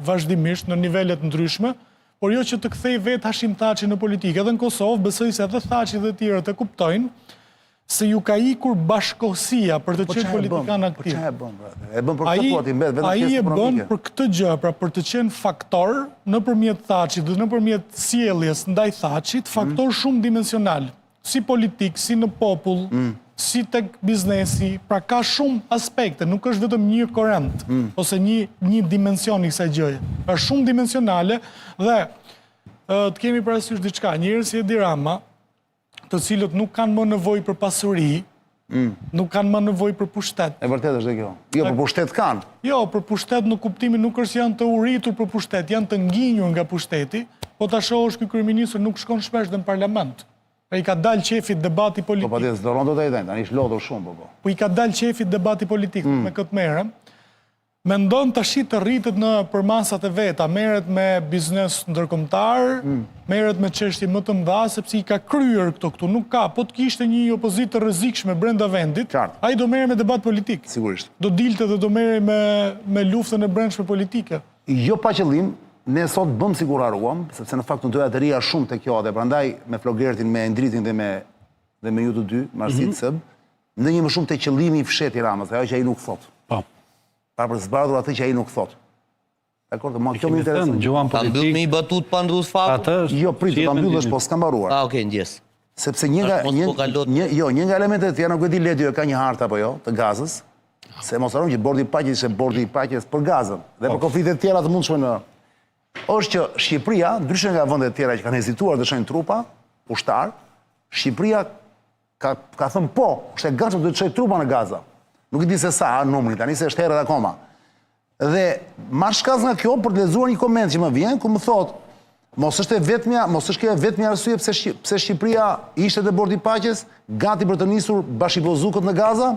vazhdimisht në nivelet ndryshme, por jo që të kthejë vetë Hashim Thaçi në politikë. Edhe në Kosovë besoj se edhe Thaçi dhe të tjerët e kuptojnë se ju ka ikur bashkohësia për të qenë politikan aktiv. Po çfarë e bën, brate? E bën për këtë po ti mbet vetëm pjesë ekonomike. Ai e bën për këtë gjë, pra për të qenë faktor nëpërmjet Thaçit dhe nëpërmjet sjelljes ndaj Thaçit, faktor shumë dimensional, si politik, si në popull, si tek biznesi, pra ka shumë aspekte, nuk është vetëm një korrent ose një dimension i kësaj gjëje. Është shumë dimensionale dhe të kemi parasysh diçka, njerëz si Edi Rama, të cilët nuk kanë më nevojë për pasuri, nuk kanë më nevojë për pushtet. E vërtet është kjo. Jo, për pushtet kanë. Jo, për pushtet në kuptimin nuk është janë të uritur për pushtet, janë të ngjinjur nga pushteti, po ta shohësh ky kryeminist nuk shkon shpesh në parlament. I ka dalë qefit debati Po politik. pa të zdoron do të e tani është lodhur shumë, po. Po i ka dalë qefit debati politik me këtë merë. Mendon tash të rritet në përmasat e veta, merret me biznes ndërkombëtar, merret me çështje më të mëdha sepse i ka kryer këtu, nuk ka, po të kishte një opozitë të rrezikshme brenda vendit, Qartë. ai do merret me debat politik. Sigurisht. Do dilte dhe do merret me luftën e brendshme politike. Jo pa qëllim, ne sot bëm si kur haruam, sepse në fakt në doja të rria shumë të kjo, dhe prandaj me Flogertin, me Endritin dhe me ju të dy, Marsit Sëb, në një më shumë të qëllimi i fsheti Ramës, ajo që ai nuk thot. Po. Pra për zbardhur atë që ai nuk thot. Dakor, më kjo më Kemi intereson. thënë, gjuan Ta mbyll me politik, një batut pa ndrus fakut? atë është... Jo, prit, ta mbyllësh, po s'ka mbaruar. Okej, ndjes. Sepse një nga elementet tjera, nuk e di Ledi ka një hartë apo jo, të gazës, se mos harrojmë që bordi i paqes ishte bordi i paqes për gazën dhe për konfliktet tjera të mundshme në është që Shqipëria, ndryshe nga vendet tjera që kanë hezituar të shojnë trupa ushtar, Shqipëria ka thënë po, është e gatshëm të çojë trupa në Gaza. Nuk e di se sa numri tani se është herët akoma. Dhe marr shkaz nga kjo për të lexuar një koment që më vjen ku më thotë mos është kjo vetmja arsye pse Shqipëria ishte te bordi i paqes, gati për të nisur bashkëpozukët në Gaza,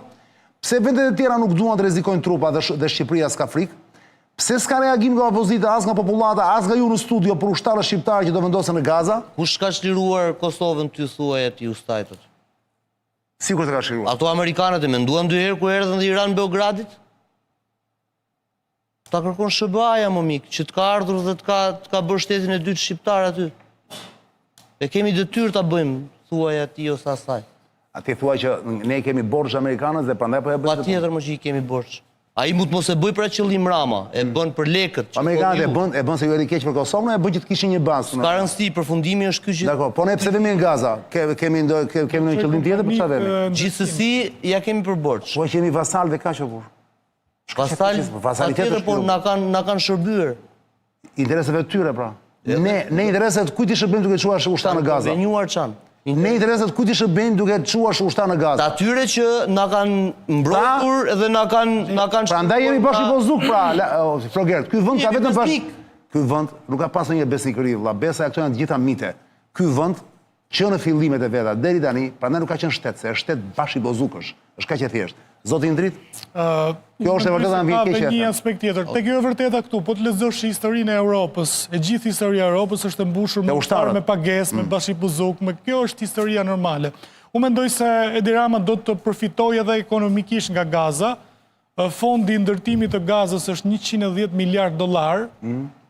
pse vendet e tjera nuk duan të rrezikojnë trupa dhe Shqipëria s'ka frikë, pse s'ka reagim nga opozita, as nga popullata, as nga ju në studio për ushtarë shqiptarë që do vendosen në Gaza? Kush ka çliruar Kosovën ty thuaj aty ustajtët? Sikur të ka shkruar. Ato amerikanët e menduan dy herë kur erdhën në Iran Beogradit? Ta kërkon SBA-ja më mik, që të ka ardhur dhe të ka bërë shtetin e dytë shqiptar aty. E kemi detyrë ta bëjmë, thuaj aty ose asaj. Ati thua që ne kemi borxh amerikanës dhe prandaj po e bëjmë. Patjetër më që i kemi borxh. Ai mund mos e bëj për atë qëllim Rama, e bën për lekët. Amerikanët e bën se ju eri keq për Kosovën, e bën që të kishin një bazë. Ka rëndësi, përfundimi është ky që... Dakor, po ne pse vemi në Gaza? Kemi në qëllim tjetër për çfarë vemi? Gjithsesi, ja kemi për borxh. Po që jemi vasal dhe kaq apo? Patjetër, por na kanë shërbyer. Interesave të tyre pra. Ne interesat kujt i shërbejmë duke çuar ushtar në Gaza? Venjuar çan. Ne interesat kujt i shërbejmë duke çuar ushtar në Gaza? Atyre që na kanë mbrojtur dhe na kanë Prandaj jemi bashkëpozuk pra, Flogert, ky vend ka vetëm ky vend nuk ka pasur një besnikëri, vëlla, besa këto janë të gjitha mite. Ky vend që në fillimet e veta deri tani, prandaj nuk ka qenë shtet, se është shtet bashkëpozukësh. Është kaq e thjeshtë. Zoti Indrit? Kjo është e vërtetë në vjen keqe. Një aspekt tjetër. Tek kjo e vërteta këtu, po të lexosh historinë e Europës, e gjithë historia e Europës është e mbushur me pagesë, me bashkëpozuk, me kjo është historia normale. Unë mendoj se Edi Rama do të përfitojë edhe ekonomikisht nga Gaza. Fondi i ndërtimit të Gazës është 110 miliard dollar,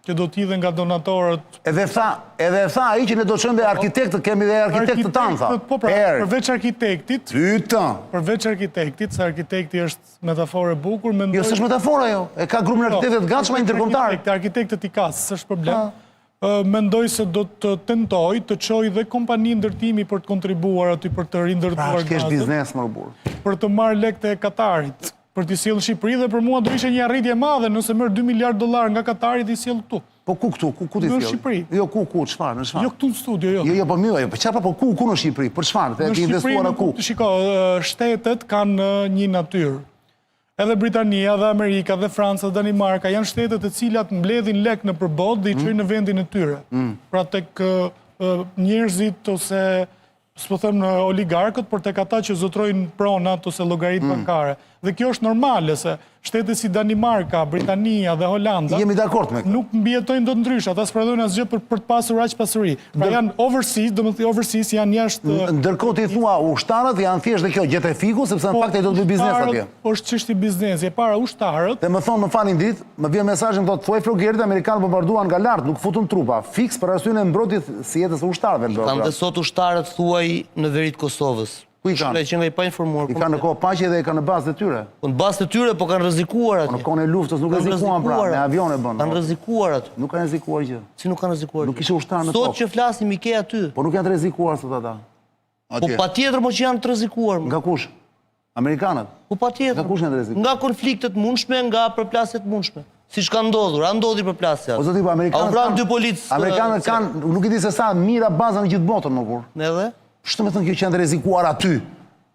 që do t'idhe nga donatorët. Edhe tha ai që ne do të çojmë arkitektë, kemi dhe arkitektë të tanë, tha. Po pra, përveç arkitektit, se arkitekti është metaforë e bukur, mendoj... Jo, s'është metafora jo, e ka grupin arkitektë të gatshëm ndërkombëtar. Arkitektet i kasë, s'është problem. Mendoj se do të tentoj të çojë dhe kompani ndërtimi për të kontribuar aty për të rindërtuar Pra, s'kesh biznes më burr. Për të marrë lekët e Katarit, për t'i sjellë Shqipëri dhe për mua do ishte një arritje e madhe nëse merr 2 miliard dollar nga Katari dhe i sjell këtu. Po ku këtu? Ku ti sjell? Në Shqipëri. Jo, ku, çfarë, në çfarë? Jo këtu në studio, jo. Jo, po mirë, po çfarë po ku në Shqipëri? Për çfarë? Të investuar ku? Shiko, shtetet kanë një natyrë. Edhe Britania, dhe Amerika, dhe Franca, dhe Danimarka janë shtetet e cilat mbledhin lek në përbot dhe i çojnë në vendin e tyre. Pra tek njerëzit ose s'po them në oligarkët, por tek ata që zotrojnë pronat ose llogaritë bankare. Dhe kjo është normale se shtete si Danimarka, Britania dhe Holanda jemi dakord me këtë. Nuk mbijetojnë dot ndryshe, ata s'prodhojnë asgjë për të pasur aq pasuri. Pra janë overseas, domethënë overseas janë jashtë. Ndërkohë ti thua ushtarët janë thjesht dhe kjo gjetë e fiku sepse në fakt ai do të bëj biznes atje. Është çështje biznesi, e para ushtarët. Dhe më thon, më falni Indrit, më vjen mesazhi më thotë thuaj Flogerit amerikanë bombarduan nga lart, nuk futën trupa, fiks për arsyeën e mbrojtjes së jetës së ushtarëve. Kam dhe sot ushtarët thuaj në veri të Kosovës. Ku i kanë? Që nga i pa informuar. I kanë në kohë paqe dhe i kanë në bazë të tyre. Po në bazë të tyre, po kanë rrezikuar atje. Në kohën e luftës nuk rrezikuan pra, me avione bën. Kanë rrezikuar aty. Nuk kanë rrezikuar gjë. Si nuk kanë rrezikuar? Nuk ishte ushtar në tokë. Sot që flasim i ke aty. Po nuk janë të rrezikuar sot ata. Po patjetër mo që janë të rrezikuar. Nga kush? Amerikanët? Po patjetër. Nga kush janë të rrezikuar? Nga konfliktet mundshme, nga përplasjet mundshme. Siç ka ndodhur, a ndodhi përplasja. Po zoti po amerikanët. A vranë dy policë. Amerikanët kanë, nuk e di se sa mira baza në gjithë botën më kur. Edhe? Ç'të më thon kjo që janë të rrezikuar aty?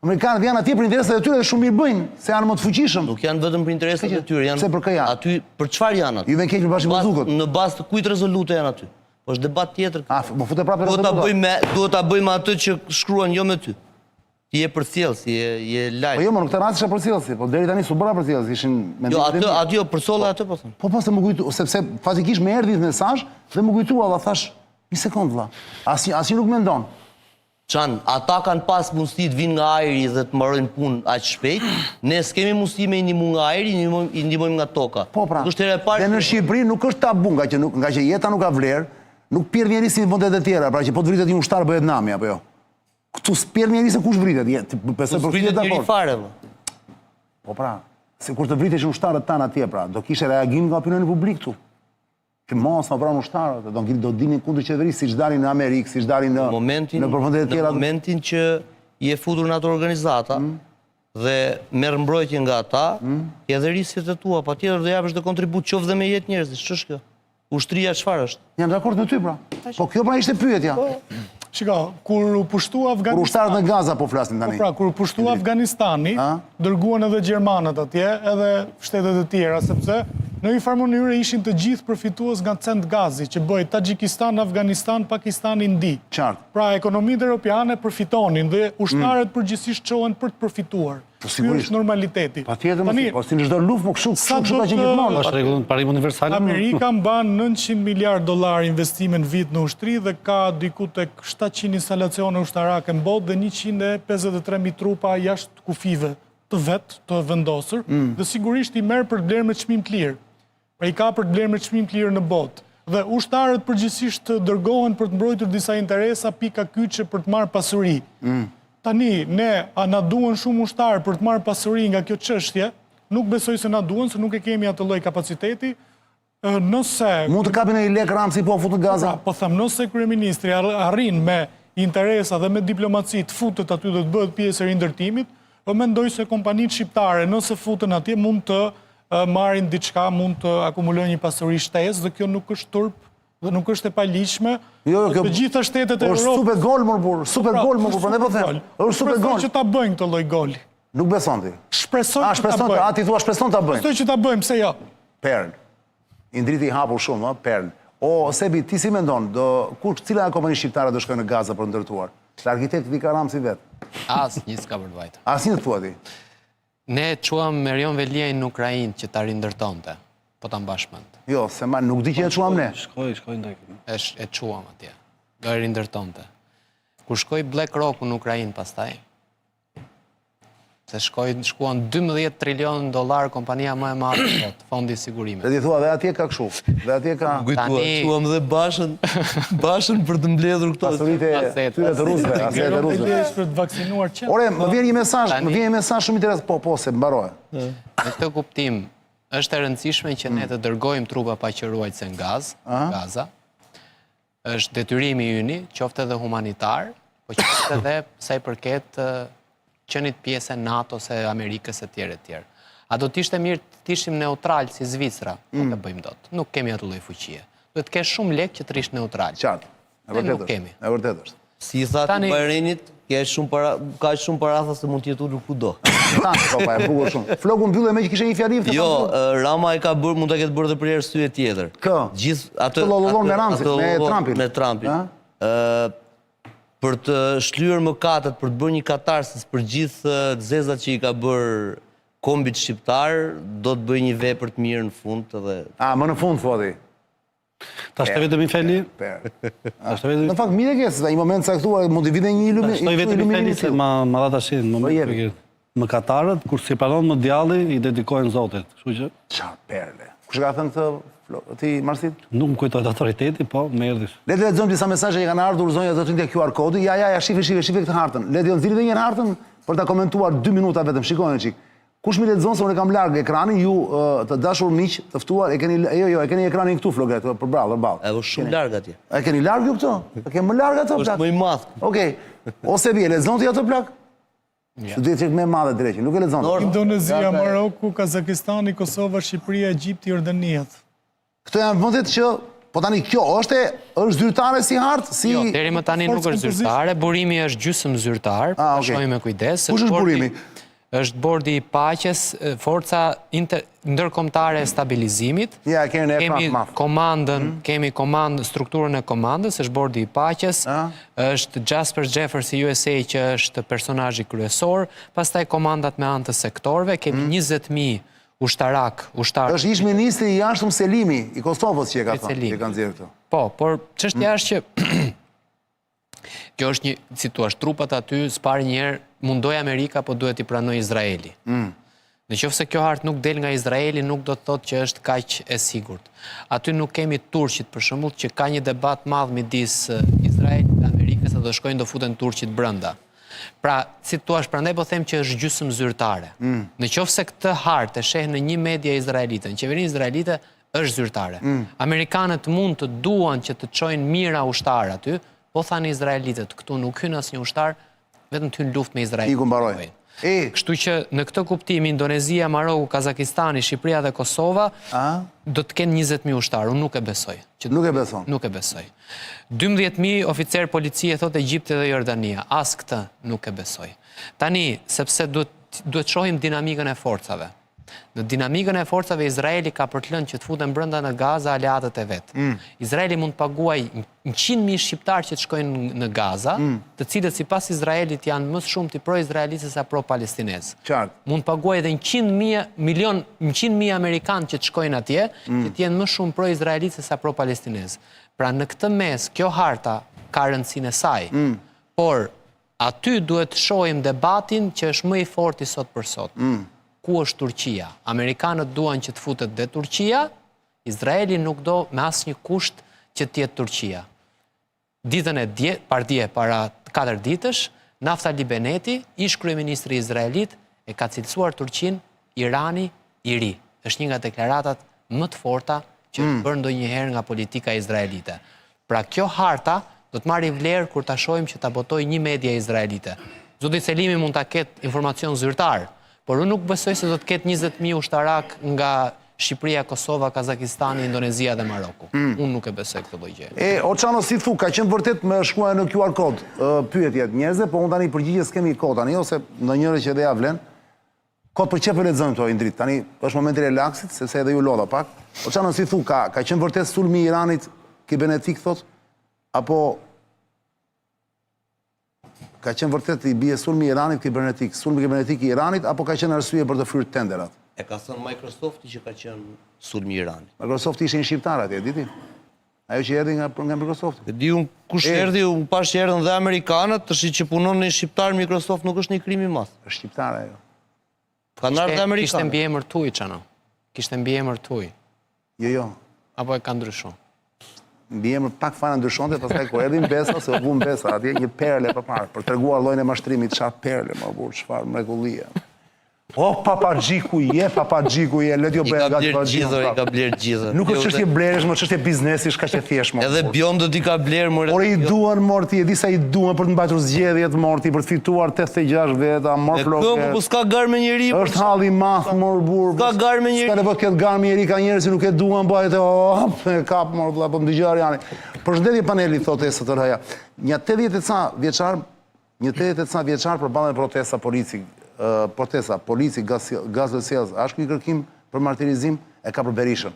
Amerikanët janë atje për interesat e tyre dhe shumë mirë bëjnë, se janë më të fuqishëm. Nuk janë vetëm për interesat e tyre, janë. Pse për kë janë? Aty për çfarë janë aty? Ju vjen keq për bashkëpozukët. Në bazë të kujt rezolute janë aty? është debat tjetër. Më fute prapë në Duhet ta bëjmë atë që shkruan jo me ty. Ti je përcjellës, je lajt. Po jo, më në këtë rast isha përcjellësi, po deri tani s'u bëra përcjellës, ishin Jo, aty jo përsolla atë po them. Po se më kujtu, sepse fatikisht më erdhi mesazh dhe më kujtua dhe thash, një sekond vlla. Asnjë nuk mendon. Çan, ata kanë pas mundësi të vinë nga ajri dhe të mbarojnë punë aq shpejt. Ne s'kemi mundësi me i ndihmu nga ajri, i ndihmojmë nga toka. Po pra. Dhe në Shqipëri nuk është tabu nga që jeta nuk ka vlerë, nuk pirë njeri si në vendet e tjera, pra që po të vritet një ushtar bëhet nami apo jo. Këtu s'pirë njeri se kush vritet. Besoj për vritet njëri fare. Po pra, se kur të vritesh ushtarët tanë atje pra, do kishe reagim nga opinioni publik këtu. Që mos më pranë ushtarët, do dinin kundër qeverisë, siç dalin në Amerikë, siç dalin në përfundet e tjera. Në momentin që je futur në ato organizata dhe merr mbrojtje nga ata, ke edhe risket e tua, patjetër do japësh dhe kontribut qoftë dhe me jetë njerëzish. Ç'është kjo? Ushtria çfarë është? Jam dakord me ty pra. Po kjo pra ishte pyetja. Shiko, kur u pushtu Afganistani... Kur ushtarët në Gaza po flasin tani. Pra, kur u pushtu Afganistani, dërguan edhe Gjermanët atje, edhe shtetet e tjera, sepse në një farë mënyrë ishin të gjithë përfitues nga cent gazi, që bëj Tagjikistan, Afganistan, Pakistan, Indi. Qartë. Pra, ekonomitë europiane përfitonin dhe ushtarët përgjithsisht qohen për të përfituar. Ky është normaliteti. Patjetër, po si në çdo luftë, më kështu ka që gjithmonë. Është rregull parim universal. Amerika mban $900 miliardë investime në vit në ushtri dhe ka diku tek 700 instalacione ushtarake në botë dhe 153.000 trupa jashtë kufive të vetë, të vendosur, dhe sigurisht i merr për të blerë me çmim të lirë. Pra i ka për të blerë me çmim të lirë në botë. Dhe ushtarët përgjithsisht dërgohen për të mbrojtur disa interesa pika kyçe për të marrë pasuri. Tani, ne na duhen shumë ushtarë për të marrë pasuri nga kjo çështje, nuk besoj se na duhen, se nuk e kemi atë lloj kapaciteti. Nëse... Mund të kapin e i lek Ramsi po futë Gaza? Po them, nëse kryeministri arrin me interesa dhe me diplomaci të futet aty dhe të bëhet pjesë e rindërtimit, po mendoj se kompanitë shqiptare nëse futen atje mund të marrin diçka, mund të akumulojnë një pasuri shtesë dhe kjo nuk është turp dhe nuk është e paligjshme. Të gjitha shtetet e Europës... është super gol më burr, super gol më burr, prandaj po them. Është super gol. Shpresoj që ta bëjnë këtë lloj goli. Nuk beson ti. Shpresoj që ta bëjnë. Ti thua shpreson ta bëjnë. Shpresoj që ta bëjmë, pse jo? Perl. I ndriti i hapur shumë, Perl. O Sebi, ti si mendon, cila kompani shqiptare do shkojë në Gaza për ndërtuar? Arkitekti ka Ramsi vet. Asnjë s'ka për të vajtur. Asnjë thua ti. Ne quam Merion Veliajn në Ukrainë që ta rindërtonte. Po ta mbash mend. Jo, se nuk di që e quam ne. Shkoj ndaj. E quam atje. Do e rindërtonte. Kur shkoi BlackRock në Ukrainë pastaj, se shkuan $12 trilion kompania më e madhe në botë, fondi i sigurimit. Dhe ti thua dhe atje ka kështu. Dhe atje ka Quam dhe bashën për të mbledhur këto pasuritë e tyre të rusëve, asaj të rusëve. Për të vaksinuar qenë. Ore, më vjen një mesazh shumë interesant, po se mbaroje. Në këtë kuptim, është e rëndësishme që ne të dërgojmë trupa paqëruajtëse në Gaza. Është detyrimi yni, qoftë edhe humanitar, po qoftë edhe sa i përket qenit pjesë e NATO se Amerikës e tjerë. A do t'ishte mirë të ishim neutral si Zvicra? Nuk e bëjmë dot. Nuk kemi atë lloj fuqie. Duhet të kesh shumë lek që të rish neutral. Qartë. Nuk kemi. E vërtetë është. Si i thatë të Bajrenit, ka shumë paratha se mund t'jetu nuk kudo. Pa e bukur shumë. Floku mbyllë me që kishe një fjalim të Jo, Rama e ka bërë, mund të ketë bërë dhe për arsye tjetër. Kë? Të lollon me Ramsi, me Trumpin. Me Trumpin. Për të shlyer mëkatet, për të bërë një katarsis për gjithë zezat që i ka bërë kombit shqiptar, do të bëj një vepër të mirë në fund edhe... Më në fund, thua ti. Ta shtë vetëm i feli? Në fakt, mire kesë, në një moment saktuar, mund të vide një iluminitim. Ta shtë vetëm i feli, se ma dha ta shenë, në moment për këtë. Më katarët, kur si pranon më djalli, i dedikojnë Zotit. Qa perle. Kush ka thënë këtë ti, Marsit? Nuk më kujtojt autoriteti, po, me erdish. Le të lexojmë disa mesazhe që kanë ardhur, zonja do të rindja QR kodi. Ja, shife këtë hartën. Le të nxirri edhe një hartën për ta komentuar 2 minuta vetëm. Shikojeni çik. Kush më lexon se unë kam larg ekranin, ju të dashur miq, të ftuar, e keni ekranin këtu Flogret, përballë. Edhe shumë larg atje. E keni larg ju këtu? E kemi më larg ato plak. Është më i madh. Okej. Ose bie lexon ti ato plak? Së duhet që me madhe dreqin, nuk e lexon. Indonezia, Maroku, Kazakistani, Kosova, Shqipëria, Egjipti, Jordania. Këto janë vendet që, po tani kjo është zyrtare si hartë, si... Jo, deri më tani nuk është zyrtare, burimi është gjysmë zyrtar, po shkojmë me kujdes. Kush është burimi? është bordi i paqes, forca ndërkombëtare e stabilizimit. Ja, kemi ne Kemi maf. komandën, kemi strukturën e komandës, është bordi i paqes, është Jasper Jeffers i USA që është personazhi kryesor, pastaj komandat me anë të sektorëve, kemi 20.000 ushtarak. Është ish ministri i jashtëm Selimi i Kosovës që e ka thënë, që ka nxjerrë këtë. Po, por çështja është që kjo është një, si thua, trupat aty s'pari njerë mundoj Amerika, po duhet i pranoj Izraeli. Në qoftë se kjo hartë nuk del nga Izraeli, nuk do të thotë që është kaq e sigurt. Aty nuk kemi turqit, për shembull, që ka një debat madh midis Izraelit dhe Amerikës, se do shkojnë do futen turqit brenda. Pra, si thua, prandaj po them që është gjysmë zyrtare. Në qoftë se këtë hartë e sheh në një media izraelite, në qeverinë izraelite është zyrtare. Amerikanët mund të duan që të çojnë mira ushtar aty, po thanë izraelitët, këtu nuk hyn asnjë ushtar, vetëm të hyn luftë me Izraelin. Iku mbaroj. Kështu që në këtë kuptim Indonezia, Maroku, Kazakistani, Shqipëria dhe Kosova do të kenë 20.000 ushtarë, unë nuk e besoj. Nuk e beson? Nuk e besoj. 12.000 oficer policie, thot Egjipti dhe Jordania, as këtë nuk e besoj. Tani, sepse duhet shohim dinamikën e forcave. Në dinamikën e forcave, Izraeli ka për të lënë që të futen brenda në Gaza aleatët e vetë. Izraeli mund të paguaj 100.000 shqiptarë që të shkojnë në Gaza, të cilët sipas Izraelit janë më shumë të pro-izraelit se sa pro-palestinez. Mund të paguaj edhe 100.000 Amerikanë që të shkojnë atje, që të jenë më shumë pro-izraelit se sa pro-palestinez. Pra në këtë mes, kjo harta ka rëndësinë e saj, por aty duhet të shohim debatin që është më i fortë i sot për sot. Ku është Turqia? Amerikanët duan që të futet dhe Turqia, Izraeli nuk do me asnjë kusht që të jetë Turqia. Ditën e para 4 ditësh, Naftali Benneti, ish kryeministri izraelit, e ka cilësuar Turqinë Irani i ri. Është një nga deklaratat më të forta që është bërë ndonjëherë nga politika izraelite. Pra kjo harta do të marrë vlerë kur ta shohim që ta botojë një media izraelite. Zoti Selimi mund ta ketë informacion zyrtar, por unë nuk besoj se do të ketë 20.000 ushtarak nga Shqipëria, Kosova, Kazakistani, Indonezia dhe Maroku. Unë nuk e besoj këtë lloj gjëje. Oçano, si thu, ka qenë vërtet me shkruajë në QR kod pyetjet njerëzve, po unë tani përgjigjes kemi kod tani, ose ndonjëri që dhe ja vlen. Kod për çfarë lexojmë këto Indrit? Tani është momenti i relaksit, sepse edhe ju lodha pak. Oçano, si thu, ka qenë vërtet sulmi i Iranit kibernetik thot, apo ka qenë vërtet i bie sulmi i Iranit kibernetik, sulmi kibernetik i Iranit, apo ka qenë arsye për të fryrë tenderat? E ka thënë Microsofti që ka qenë sulmi i Iranit. Microsoft ishin shqiptar atje, diti? Ajo që erdhi nga Microsoft. E di unë kush erdhi, unë pash që erdhën dhe Amerikanët, tash që punon në shqiptar Microsoft nuk është një krim i madh. Është shqiptar ajo. Kanë ardhur dhe Kishte Amerikanët. mbiemër tuj, Çano. Kishte mbiemër tuj. Jo. Apo e ka ndryshuar? Mbiemër pak fare ndryshonte, pastaj kur erdhi Mbesa, se u vu Mbesa atje një perle përpara, për treguar llojin e mashtrimit, çfarë perle, më burr, çfarë mrekullie. O papaxhiku je, le t'jo bëj gati I ka bler gjithë. Nuk është çështje blerësh, më çështje biznesi, është kaq e thjeshtë më. Edhe Bjondët i ka bler më. Por i duan morti, e di sa i duan për të mbajtur zgjedhjet morti, për të fituar 86 veta, mor flokë. Po s'ka gar me njeri. Është halli i madh mor burr. S'ka gar me njeri. S'ka nevojë të ketë gar me njeri, ka njerëz që nuk e duan, bëhet e kap mor vëlla, po dëgjoj Ariani. Përshëndetje paneli, thotë STR-ja. Një 80 vjeçar përballën protesta polici gaz dhe sjellës, a është ky kërkim për martirizim e ka për Berishën.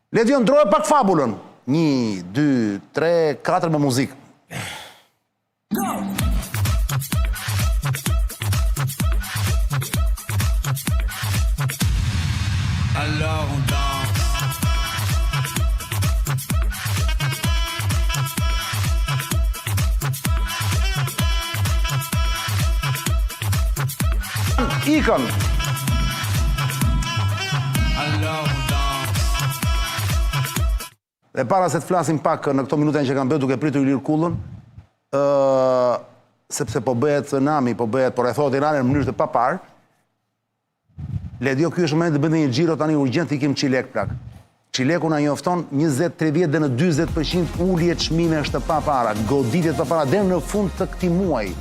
Ledion, ndroje pak fabulën. 1, 2, 3, 4 me muzikë. Alors on danse. Ikën. Dhe para se të flasim pak në këto minuta që kanë bërë duke pritur Ilir Kullën, sepse po bëhet tsunami, po rrethohet Irani në mënyrë të papar. Ledio, ky është momenti të bëjmë një xhiro tani urgjent ikim Çilek plak. Çileku na njofton 20, 30 dhe në 40% ulje çmime është pa para, goditjet pa para deri në fund të këtij muaji.